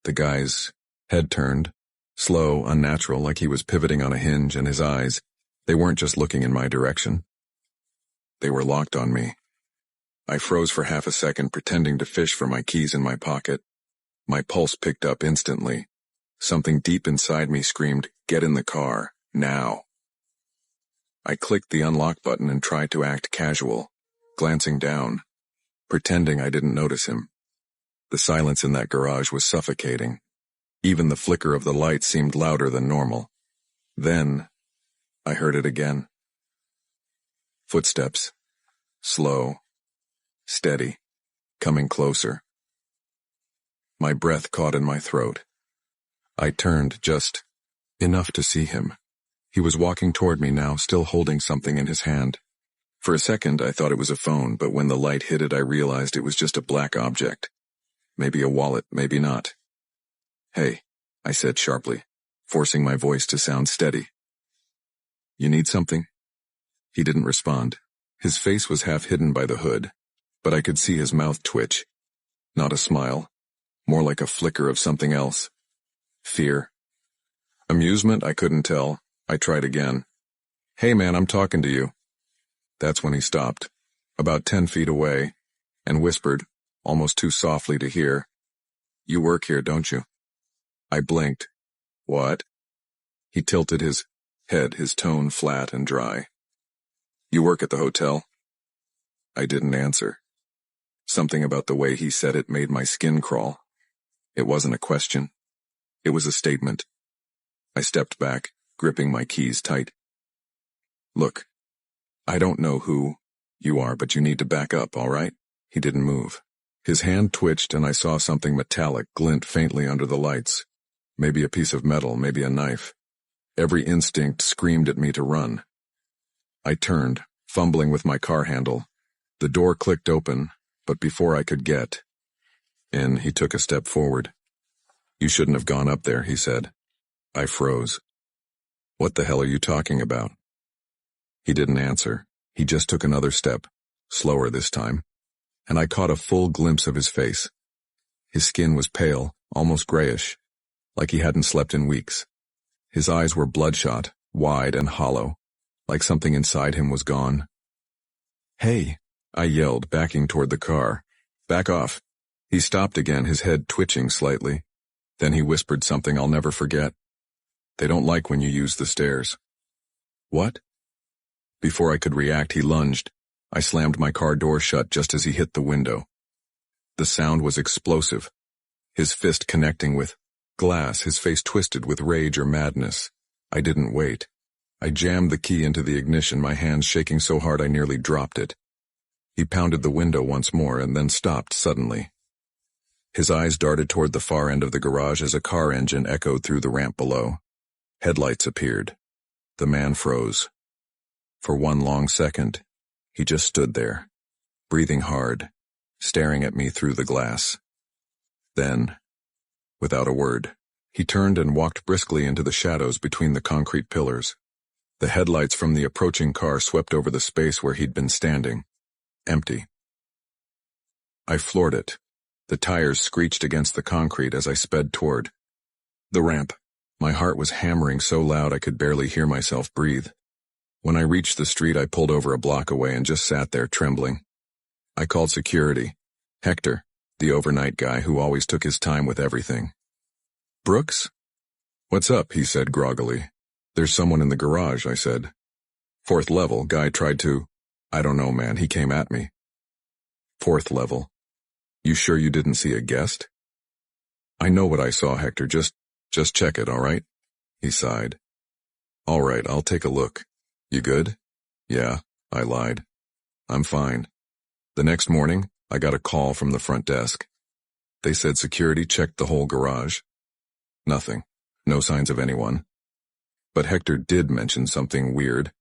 The guy's head turned, slow, unnatural, like he was pivoting on a hinge, and his eyes, they weren't just looking in my direction. They were locked on me. I froze for half a second, pretending to fish for my keys in my pocket. My pulse picked up instantly. Something deep inside me screamed, "Get in the car, now." I clicked the unlock button and tried to act casual, glancing down, pretending I didn't notice him. The silence in that garage was suffocating. Even the flicker of the light seemed louder than normal. Then, I heard it again. Footsteps. Slow. Steady. Coming closer. My breath caught in my throat. I turned just enough to see him. He was walking toward me now, still holding something in his hand. For a second, I thought it was a phone, but when the light hit it, I realized it was just a black object. Maybe a wallet, maybe not. "Hey," I said sharply, forcing my voice to sound steady. "You need something?" He didn't respond. His face was half hidden by the hood, but I could see his mouth twitch. Not a smile, more like a flicker of something else. Fear. Amusement, I couldn't tell. I tried again. "Hey man, I'm talking to you." That's when he stopped, about 10 feet away, and whispered, almost too softly to hear, "You work here, don't you?" I blinked. "What?" He tilted his head, his tone flat and dry. "You work at the hotel?" I didn't answer. Something about the way he said it made my skin crawl. It wasn't a question. It was a statement. I stepped back, gripping my keys tight. "Look, I don't know who you are, but you need to back up, all right?" He didn't move. His hand twitched and I saw something metallic glint faintly under the lights. Maybe a piece of metal, maybe a knife. Every instinct screamed at me to run. I turned, fumbling with my car handle. The door clicked open, but before I could get in, he took a step forward. "You shouldn't have gone up there," he said. I froze. "What the hell are you talking about?" He didn't answer. He just took another step, slower this time, and I caught a full glimpse of his face. His skin was pale, almost grayish, like he hadn't slept in weeks. His eyes were bloodshot, wide and hollow, like something inside him was gone. "Hey," I yelled, backing toward the car. "Back off." He stopped again, his head twitching slightly. Then he whispered something I'll never forget. "They don't like when you use the stairs." "What?" Before I could react, he lunged. I slammed my car door shut just as he hit the window. The sound was explosive, his fist connecting with glass, his face twisted with rage or madness. I didn't wait. I jammed the key into the ignition, my hands shaking so hard I nearly dropped it. He pounded the window once more and then stopped suddenly. His eyes darted toward the far end of the garage as a car engine echoed through the ramp below. Headlights appeared. The man froze. For one long second, he just stood there, breathing hard, staring at me through the glass. Then, without a word, he turned and walked briskly into the shadows between the concrete pillars. The headlights from the approaching car swept over the space where he'd been standing. Empty. I floored it. The tires screeched against the concrete as I sped toward the ramp. My heart was hammering so loud I could barely hear myself breathe. When I reached the street, I pulled over a block away and just sat there trembling. I called security. Hector, the overnight guy who always took his time with everything. "Brooks?" "What's up?" he said groggily. "There's someone in the garage," I said. "Fourth level, guy tried to—" "I don't know, man, he came at me." "Fourth level? You sure you didn't see a guest?" "I know what I saw, Hector, just check it, all right?" He sighed. "All right, I'll take a look. You good?" "Yeah," I lied. "I'm fine." The next morning, I got a call from the front desk. They said security checked the whole garage. Nothing. No signs of anyone. But Hector did mention something weird.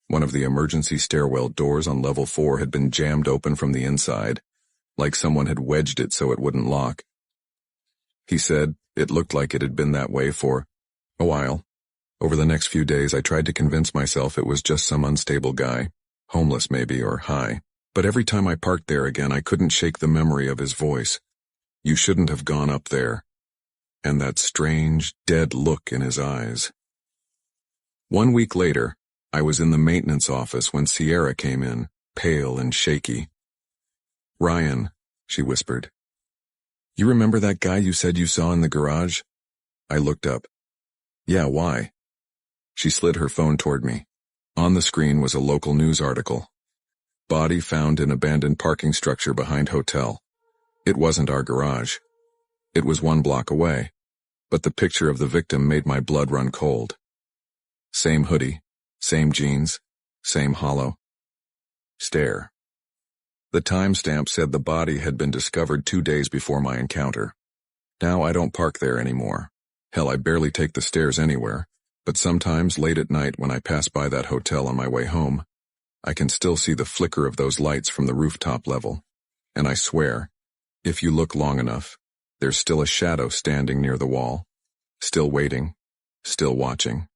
One of the emergency stairwell doors on level 4 had been jammed open from the inside, like someone had wedged it so it wouldn't lock. He said it looked like it had been that way for a while. Over the next few days, I tried to convince myself it was just some unstable guy, homeless maybe, or high. But every time I parked there again, I couldn't shake the memory of his voice. "You shouldn't have gone up there." And that strange, dead look in his eyes. 1 week later, I was in the maintenance office when Sierra came in, pale and shaky. "Ryan," she whispered. "You remember that guy you said you saw in the garage?" I looked up. "Yeah, why?" She slid her phone toward me. On the screen was a local news article. "Body found in abandoned parking structure behind hotel." It wasn't our garage. It was 1 block away, but the picture of the victim made my blood run cold. Same hoodie, same jeans, same hollow stare. The timestamp said the body had been discovered 2 days before my encounter. Now I don't park there anymore. Hell, I barely take the stairs anywhere, but sometimes late at night when I pass by that hotel on my way home, I can still see the flicker of those lights from the rooftop level. And I swear, if you look long enough, there's still a shadow standing near the wall, still waiting, still watching.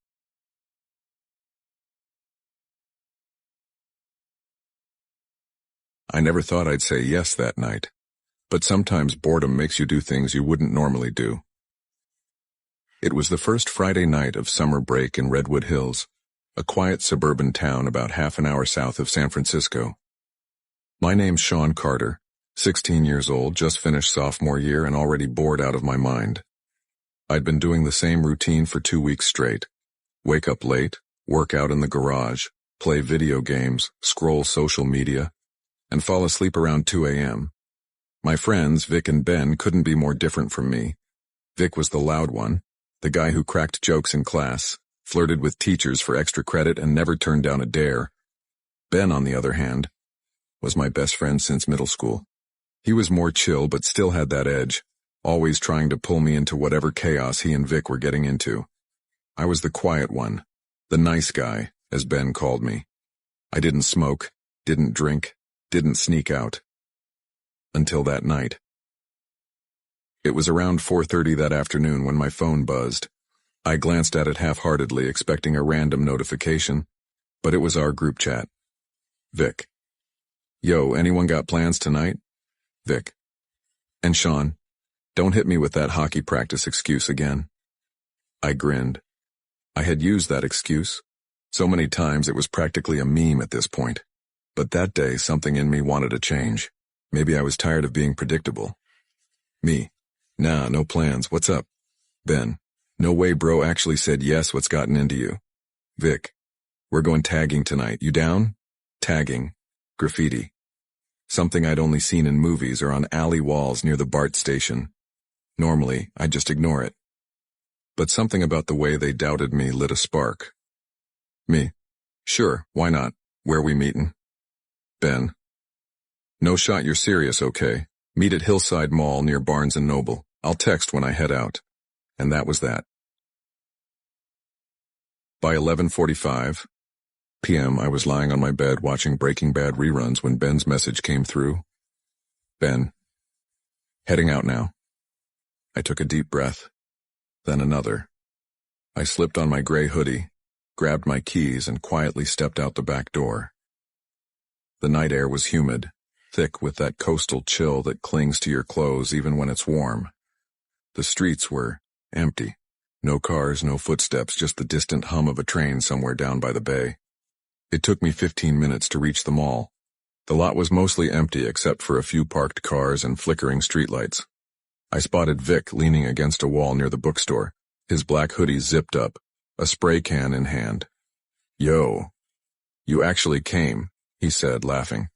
I never thought I'd say yes that night, but sometimes boredom makes you do things you wouldn't normally do. It was the first Friday night of summer break in Redwood Hills, a quiet suburban town about half an hour south of San Francisco. My name's Sean Carter, 16 years old, just finished sophomore year and already bored out of my mind. I'd been doing the same routine for 2 weeks straight. Wake up late, work out in the garage, play video games, scroll social media, and fall asleep around 2 a.m. My friends, Vic and Ben, couldn't be more different from me. Vic was the loud one, the guy who cracked jokes in class, flirted with teachers for extra credit, and never turned down a dare. Ben, on the other hand, was my best friend since middle school. He was more chill but still had that edge, always trying to pull me into whatever chaos he and Vic were getting into. I was the quiet one, the nice guy, as Ben called me. I didn't smoke, didn't drink, didn't sneak out. Until that night. It was around 4:30 that afternoon when my phone buzzed. I glanced at it half-heartedly, expecting a random notification, but it was our group chat. Vic. Yo, anyone got plans tonight? Vic. And Sean, don't hit me with that hockey practice excuse again. I grinned. I had used that excuse so many times it was practically a meme at this point. But that day something in me wanted a change. Maybe I was tired of being predictable. Me. Nah, no plans. What's up? Ben. No way, bro. Actually said yes. What's gotten into you? Vic. We're going tagging tonight. You down? Tagging. Graffiti. Something I'd only seen in movies or on alley walls near the BART station. Normally, I'd just ignore it. But something about the way they doubted me lit a spark. Me. Sure, why not? Where we meetin'? Ben. No shot, you're serious, okay? Meet at Hillside Mall near Barnes & Noble. I'll text when I head out. And that was that. By 11:45 p.m., I was lying on my bed watching Breaking Bad reruns when Ben's message came through. Ben. Heading out now. I took a deep breath. Then another. I slipped on my gray hoodie, grabbed my keys, and quietly stepped out the back door. The night air was humid, thick with that coastal chill that clings to your clothes even when it's warm. The streets were empty. No cars, no footsteps, just the distant hum of a train somewhere down by the bay. It took me 15 minutes to reach the mall. The lot was mostly empty except for a few parked cars and flickering streetlights. I spotted Vic leaning against a wall near the bookstore, his black hoodie zipped up, a spray can in hand. Yo. You actually came, he said, laughing.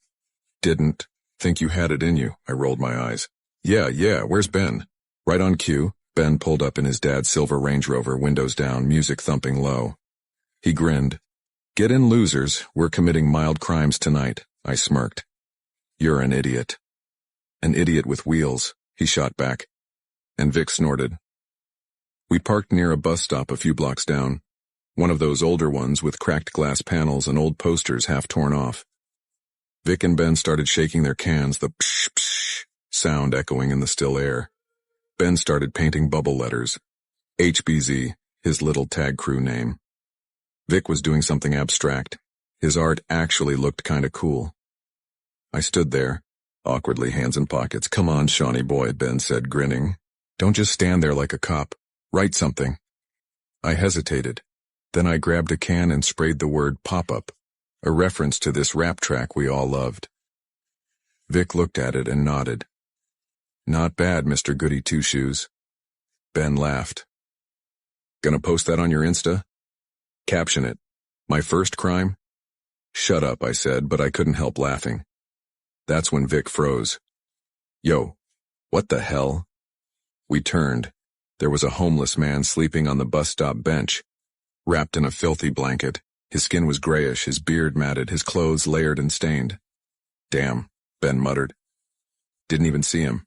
Didn't think you had it in you, I rolled my eyes. Yeah, where's Ben? Right on cue, Ben pulled up in his dad's silver Range Rover, windows down, music thumping low. He grinned. Get in, losers, we're committing mild crimes tonight, I smirked. You're an idiot. An idiot with wheels, he shot back. And Vic snorted. We parked near a bus stop a few blocks down, one of those older ones with cracked glass panels and old posters half torn off. Vic and Ben started shaking their cans, the psh psh sound echoing in the still air. Ben started painting bubble letters. HBZ, his little tag crew name. Vic was doing something abstract. His art actually looked kinda cool. I stood there, awkwardly, hands in pockets. Come on, Shawnee boy, Ben said, grinning. Don't just stand there like a cop. Write something. I hesitated. Then I grabbed a can and sprayed the word pop-up, a reference to this rap track we all loved. Vic looked at it and nodded. Not bad, Mr. Goody Two-Shoes. Ben laughed. Gonna post that on your Insta? Caption it. My first crime? Shut up, I said, but I couldn't help laughing. That's when Vic froze. Yo, what the hell? We turned. There was a homeless man sleeping on the bus stop bench, wrapped in a filthy blanket. His skin was grayish, his beard matted, his clothes layered and stained. Damn, Ben muttered. Didn't even see him.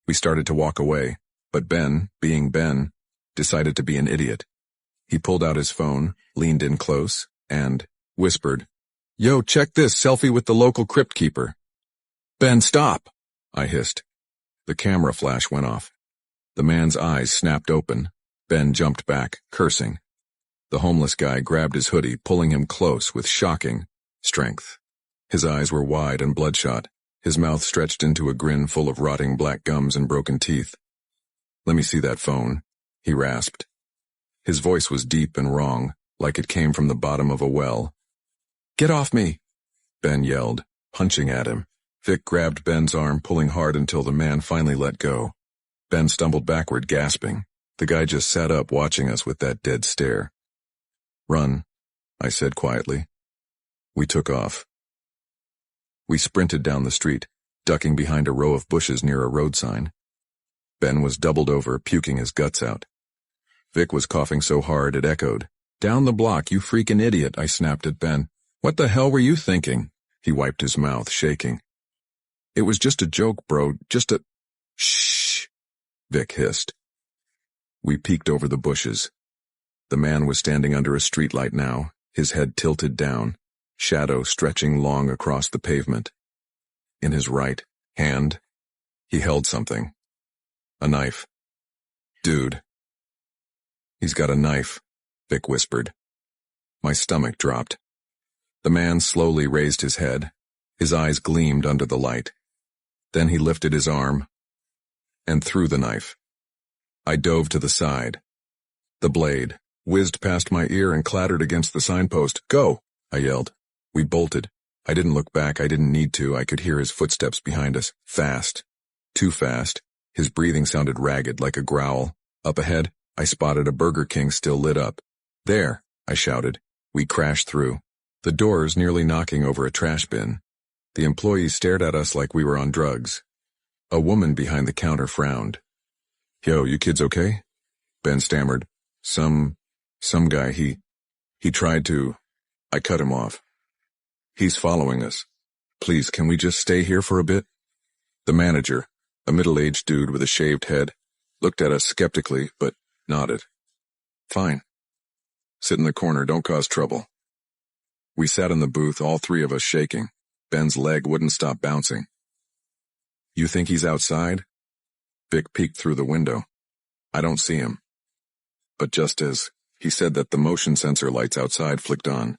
We started to walk away, but Ben, being Ben, decided to be an idiot. He pulled out his phone, leaned in close, and whispered, Yo, check this, selfie with the local crypt keeper. Ben, stop, I hissed. The camera flash went off. The man's eyes snapped open. Ben jumped back, cursing. The homeless guy grabbed his hoodie, pulling him close with shocking strength. His eyes were wide and bloodshot, his mouth stretched into a grin full of rotting black gums and broken teeth. Let me see that phone, he rasped. His voice was deep and wrong, like it came from the bottom of a well. Get off me, Ben yelled, punching at him. Vic grabbed Ben's arm, pulling hard until the man finally let go. Ben stumbled backward, gasping. The guy just sat up, watching us with that dead stare. Run, I said quietly. We took off. We sprinted down the street, ducking behind a row of bushes near a road sign. Ben was doubled over, puking his guts out. Vic was coughing so hard it echoed. Down the block, you freaking idiot, I snapped at Ben. What the hell were you thinking? He wiped his mouth, shaking. It was just a joke, bro, just a... Shh, Vic hissed. We peeked over the bushes. The man was standing under a streetlight now, his head tilted down, shadow stretching long across the pavement. In his right hand, he held something. A knife. Dude. He's got a knife, Vic whispered. My stomach dropped. The man slowly raised his head. His eyes gleamed under the light. Then he lifted his arm and threw the knife. I dove to the side. The blade whizzed past my ear and clattered against the signpost. Go! I yelled. We bolted. I didn't look back. I didn't need to. I could hear his footsteps behind us. Fast. Too fast. His breathing sounded ragged, like a growl. Up ahead, I spotted a Burger King still lit up. There! I shouted. We crashed through. The doors nearly knocking over a trash bin. The employees stared at us like we were on drugs. A woman behind the counter frowned. Yo, you kids okay? Ben stammered. Some guy, he tried to. I cut him off. He's following us. Please, can we just stay here for a bit? The manager, a middle-aged dude with a shaved head, looked at us skeptically, but nodded. Fine. Sit in the corner, don't cause trouble. We sat in the booth, all three of us shaking. Ben's leg wouldn't stop bouncing. You think he's outside? Vic peeked through the window. I don't see him. But just as he said that, the motion sensor lights outside flicked on.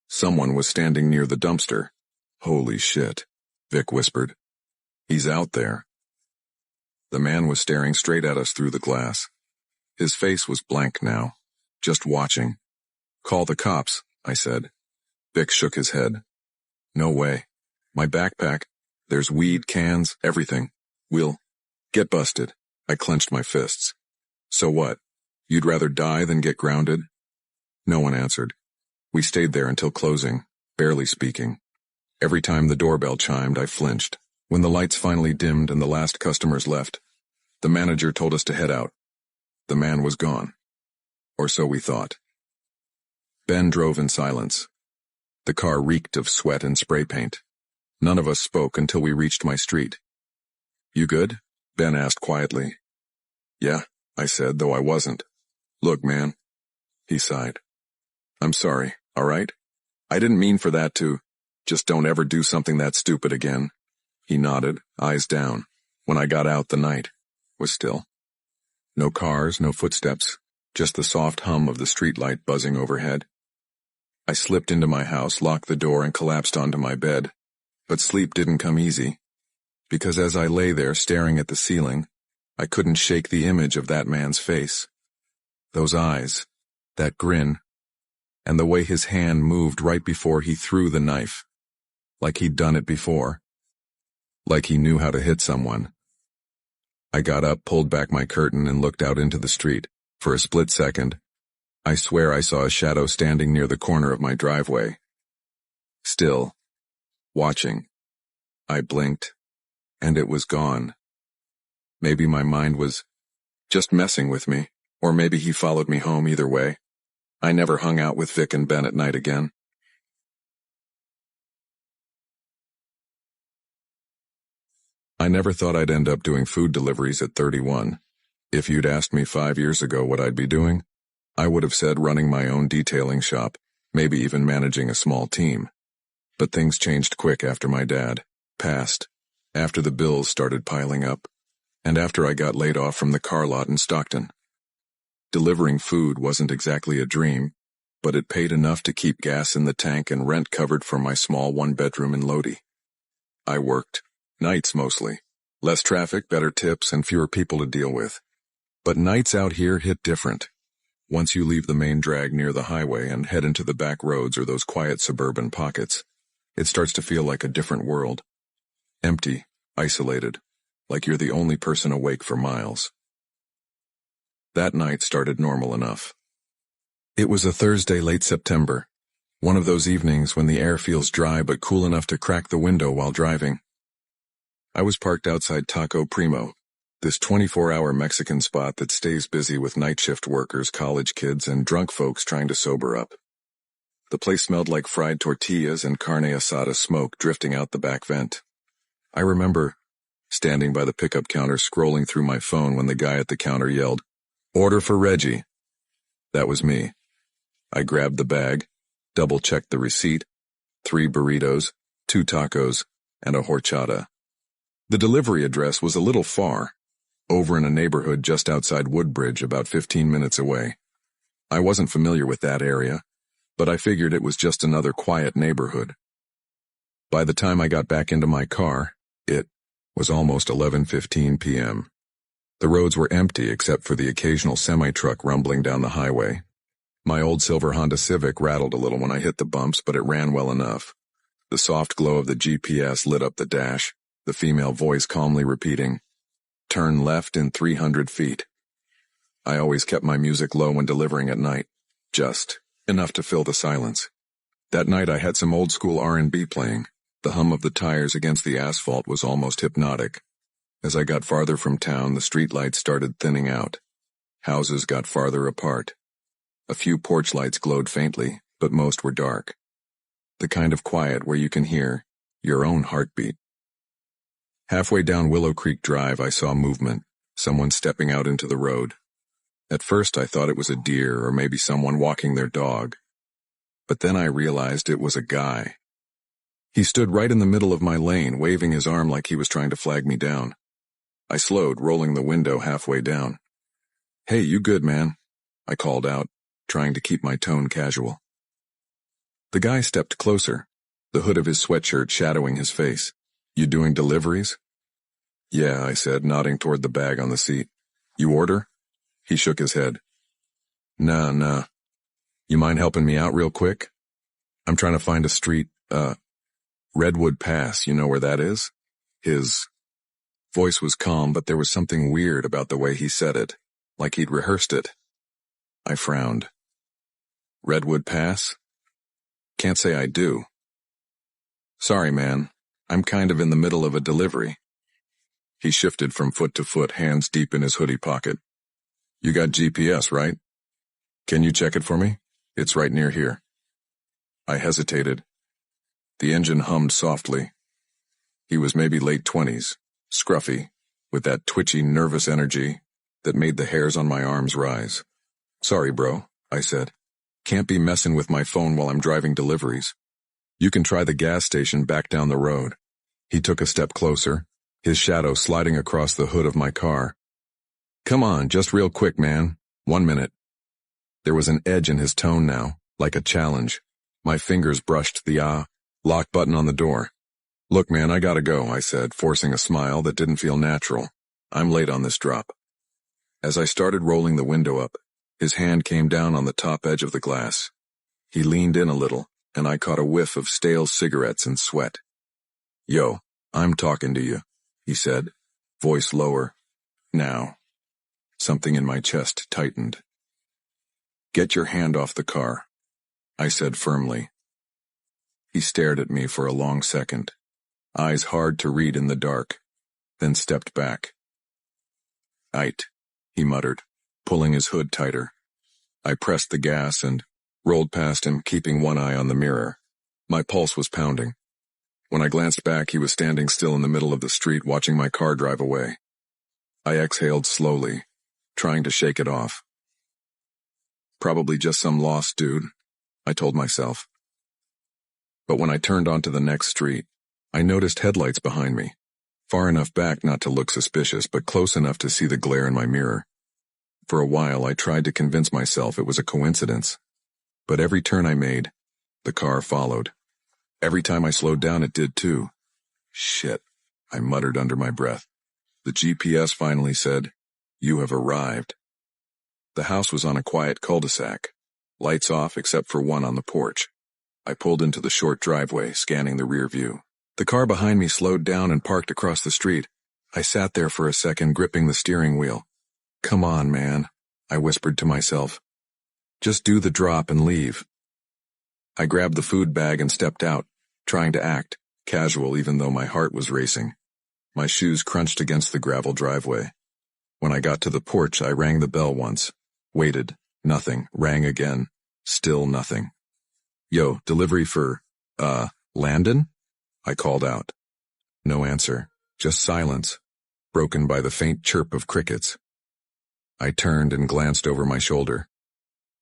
Someone was standing near the dumpster. Holy shit, Vic whispered. He's out there. The man was staring straight at us through the glass. His face was blank now, just watching. Call the cops, I said. Vic shook his head. No way. My backpack, there's weed, cans, everything. We'll get busted. I clenched my fists. So what? You'd rather die than get grounded? No one answered. We stayed there until closing, barely speaking. Every time the doorbell chimed, I flinched. When the lights finally dimmed and the last customers left, the manager told us to head out. The man was gone. Or so we thought. Ben drove in silence. The car reeked of sweat and spray paint. None of us spoke until we reached my street. You good? Ben asked quietly. Yeah, I said, though I wasn't. Look, man. He sighed. I'm sorry, all right? I didn't mean for that to. Just don't ever do something that stupid again. He nodded, eyes down. When I got out, the night was still. No cars, no footsteps, just the soft hum of the streetlight buzzing overhead. I slipped into my house, locked the door, and collapsed onto my bed. But sleep didn't come easy. Because as I lay there staring at the ceiling, I couldn't shake the image of that man's face. Those eyes, that grin, and the way his hand moved right before he threw the knife. Like he'd done it before. Like he knew how to hit someone. I got up, pulled back my curtain, and looked out into the street. For a split second, I swear I saw a shadow standing near the corner of my driveway. Still, watching. I blinked, and it was gone. Maybe my mind was just messing with me, or maybe he followed me home. Either way, I never hung out with Vic and Ben at night again. I never thought I'd end up doing food deliveries at 31. If you'd asked me 5 years ago what I'd be doing, I would have said running my own detailing shop, maybe even managing a small team. But things changed quick after my dad passed, after the bills started piling up, and after I got laid off from the car lot in Stockton. Delivering food wasn't exactly a dream, but it paid enough to keep gas in the tank and rent covered for my small one-bedroom in Lodi. I worked, nights mostly. Less traffic, better tips, and fewer people to deal with. But nights out here hit different. Once you leave the main drag near the highway and head into the back roads or those quiet suburban pockets, it starts to feel like a different world. Empty, isolated, like you're the only person awake for miles. That night started normal enough. It was a Thursday late September, one of those evenings when the air feels dry but cool enough to crack the window while driving. I was parked outside Taco Primo, this 24-hour Mexican spot that stays busy with night shift workers, college kids, and drunk folks trying to sober up. The place smelled like fried tortillas and carne asada smoke drifting out the back vent. I remember standing by the pickup counter scrolling through my phone when the guy at the counter yelled, "Order for Reggie." That was me. I grabbed the bag, double-checked the receipt, 3 burritos, 2 tacos, and a horchata. The delivery address was a little far, over in a neighborhood just outside Woodbridge, about 15 minutes away. I wasn't familiar with that area, but I figured it was just another quiet neighborhood. By the time I got back into my car, it was almost 11:15 p.m. The roads were empty except for the occasional semi-truck rumbling down the highway. My old silver Honda Civic rattled a little when I hit the bumps, but it ran well enough. The soft glow of the GPS lit up the dash, the female voice calmly repeating, "Turn left in 300 feet." I always kept my music low when delivering at night, just enough to fill the silence. That night I had some old-school R&B playing. The hum of the tires against the asphalt was almost hypnotic. As I got farther from town, the streetlights started thinning out. Houses got farther apart. A few porch lights glowed faintly, but most were dark. The kind of quiet where you can hear your own heartbeat. Halfway down Willow Creek Drive, I saw movement, someone stepping out into the road. At first I thought it was a deer or maybe someone walking their dog. But then I realized it was a guy. He stood right in the middle of my lane, waving his arm like he was trying to flag me down. I slowed, rolling the window halfway down. "Hey, you good, man?" I called out, trying to keep my tone casual. The guy stepped closer, the hood of his sweatshirt shadowing his face. "You doing deliveries?" "Yeah," I said, nodding toward the bag on the seat. "You order?" He shook his head. Nah. You mind helping me out real quick? I'm trying to find a street, Redwood Pass, you know where that is?" His voice was calm, but there was something weird about the way he said it, like he'd rehearsed it. I frowned. "Redwood Pass? Can't say I do." "Sorry, man. I'm kind of in the middle of a delivery." He shifted from foot to foot, hands deep in his hoodie pocket. "You got GPS, right? Can you check it for me? It's right near here." I hesitated. The engine hummed softly. He was maybe late 20s, scruffy, with that twitchy, nervous energy that made the hairs on my arms rise. "Sorry, bro," I said. "Can't be messing with my phone while I'm driving deliveries. You can try the gas station back down the road." He took a step closer, his shadow sliding across the hood of my car. "Come on, just real quick, man. 1 minute." There was an edge in his tone now, like a challenge. My fingers brushed the lock button on the door. "Look, man, I gotta go," I said, forcing a smile that didn't feel natural. "I'm late on this drop." As I started rolling the window up, his hand came down on the top edge of the glass. He leaned in a little, and I caught a whiff of stale cigarettes and sweat. "Yo, I'm talking to you," he said, voice lower. "Now." Something in my chest tightened. "Get your hand off the car," I said firmly. He stared at me for a long second, eyes hard to read in the dark, then stepped back. "Aight," he muttered, pulling his hood tighter. I pressed the gas and rolled past him, keeping one eye on the mirror. My pulse was pounding. When I glanced back, he was standing still in the middle of the street, watching my car drive away. I exhaled slowly, trying to shake it off. Probably just some lost dude, I told myself. But when I turned onto the next street, I noticed headlights behind me, far enough back not to look suspicious, but close enough to see the glare in my mirror. For a while, I tried to convince myself it was a coincidence. But every turn I made, the car followed. Every time I slowed down, it did too. "Shit," I muttered under my breath. The GPS finally said, "You have arrived." The house was on a quiet cul-de-sac, lights off except for one on the porch. I pulled into the short driveway, scanning the rear view. The car behind me slowed down and parked across the street. I sat there for a second, gripping the steering wheel. "Come on, man," I whispered to myself. "Just do the drop and leave." I grabbed the food bag and stepped out, trying to act casual even though my heart was racing. My shoes crunched against the gravel driveway. When I got to the porch, I rang the bell once, waited, nothing, rang again, still nothing. "Yo, delivery for, Landon?" I called out. No answer, just silence, broken by the faint chirp of crickets. I turned and glanced over my shoulder.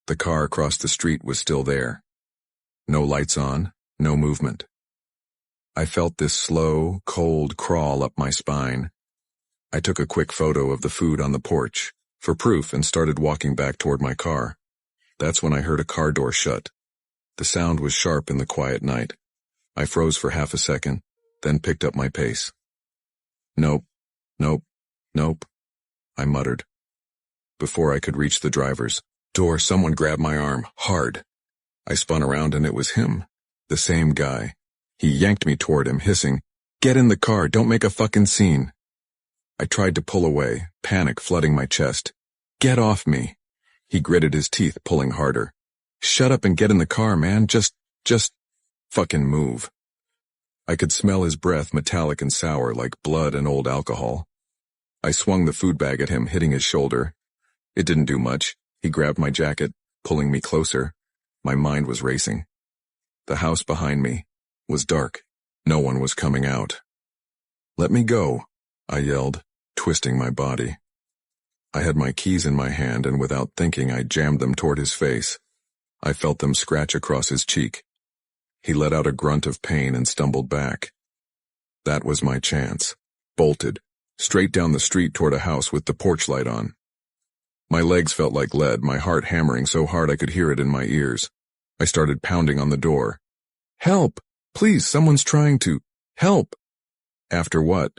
The car across the street was still there. No lights on, No movement. I felt this slow, cold crawl up my spine. I took a quick photo of the food on the porch, for proof, and started walking back toward my car. That's when I heard a car door shut. The sound was sharp in the quiet night. I froze for half a second, then picked up my pace. Nope, nope, nope, I muttered. Before I could reach the driver's door, someone grabbed my arm, hard. I spun around and it was him, the same guy. He yanked me toward him, hissing, "Get in the car, don't make a fucking scene." I tried to pull away, panic flooding my chest. "Get off me." He gritted his teeth, pulling harder. "Shut up and get in the car, man, just fucking move." I could smell his breath, metallic and sour like blood and old alcohol. I swung the food bag at him, hitting his shoulder. It didn't do much. He grabbed my jacket, pulling me closer. My mind was racing. The house behind me was dark. No one was coming out. "Let me go," I yelled, twisting my body. I had my keys in my hand, and without thinking I jammed them toward his face. I felt them scratch across his cheek. He let out a grunt of pain and stumbled back. That was my chance. Bolted, straight down the street toward a house with the porch light on. My legs felt like lead, my heart hammering so hard I could hear it in my ears. I started pounding on the door. "Help! Please, someone's trying to... Help!" After what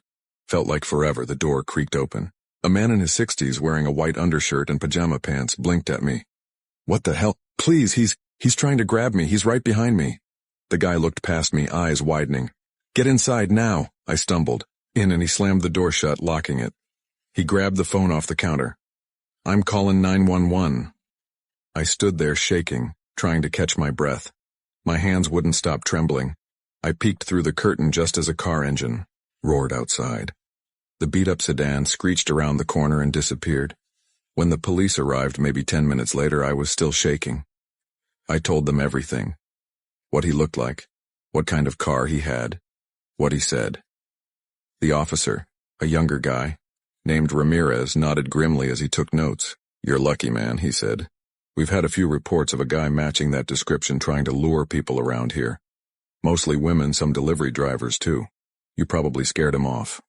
felt like forever, the door creaked open. A man in his 60s wearing a white undershirt and pajama pants blinked at me. "What the hell? Please, he's trying to grab me. He's right behind me." The guy looked past me, eyes widening. "Get inside now," I stumbled. In, and he slammed the door shut, locking it. He grabbed the phone off the counter. "I'm calling 911. I stood there shaking, trying to catch my breath. My hands wouldn't stop trembling. I peeked through the curtain just as a car engine roared outside. The beat-up sedan screeched around the corner and disappeared. When the police arrived maybe 10 minutes later, I was still shaking. I told them everything. What he looked like, what kind of car he had, what he said. The officer, a younger guy, named Ramirez, nodded grimly as he took notes. "You're lucky, man," he said. "We've had a few reports of a guy matching that description trying to lure people around here. Mostly women, some delivery drivers too. You probably scared him off."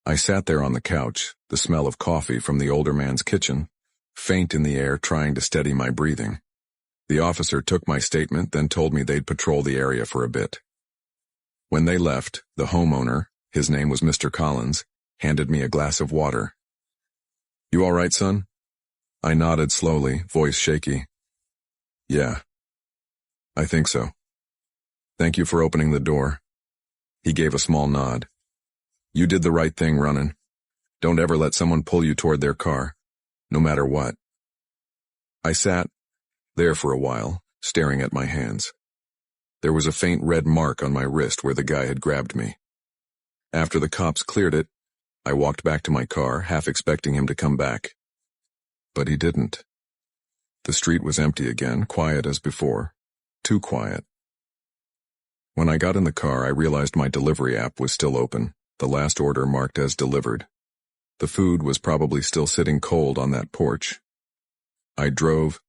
I sat there on the couch, the smell of coffee from the older man's kitchen, faint in the air, trying to steady my breathing. The officer took my statement, then told me they'd patrol the area for a bit. When they left, the homeowner, his name was Mr. Collins, handed me a glass of water. "You all right, son?" I nodded slowly, voice shaky. "Yeah, I think so. Thank you for opening the door." He gave a small nod. "You did the right thing running. Don't ever let someone pull you toward their car, no matter what." I sat there for a while, staring at my hands. There was a faint red mark on my wrist where the guy had grabbed me. After the cops cleared it, I walked back to my car, half expecting him to come back. But he didn't. The street was empty again, quiet as before. Too quiet. When I got in the car, I realized my delivery app was still open, the last order marked as delivered. The food was probably still sitting cold on that porch. I drove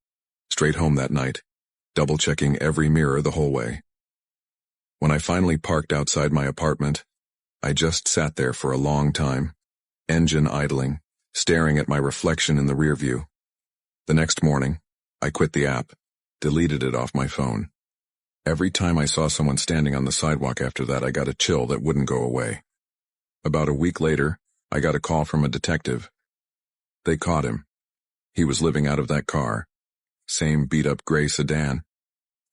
straight home that night, double-checking every mirror the whole way. When I finally parked outside my apartment, I just sat there for a long time, engine idling, staring at my reflection in the rear view. The next morning, I quit the app, deleted it off my phone. Every time I saw someone standing on the sidewalk after that, I got a chill that wouldn't go away. About a week later, I got a call from a detective. They caught him. He was living out of that car. Same beat-up gray sedan.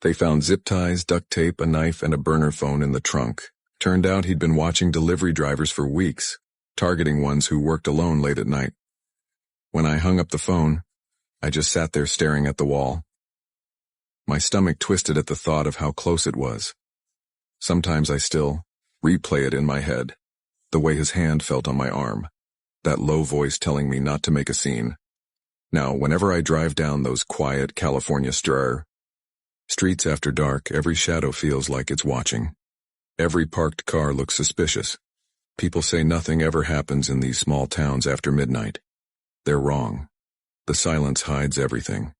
They found zip ties, duct tape, a knife, and a burner phone in the trunk. Turned out he'd been watching delivery drivers for weeks, targeting ones who worked alone late at night. When I hung up the phone, I just sat there staring at the wall. My stomach twisted at the thought of how close it was. Sometimes I still replay it in my head, the way his hand felt on my arm, that low voice telling me not to make a scene. Now, whenever I drive down those quiet California streets after dark, every shadow feels like it's watching. Every parked car looks suspicious. People say nothing ever happens in these small towns after midnight. They're wrong. The silence hides everything.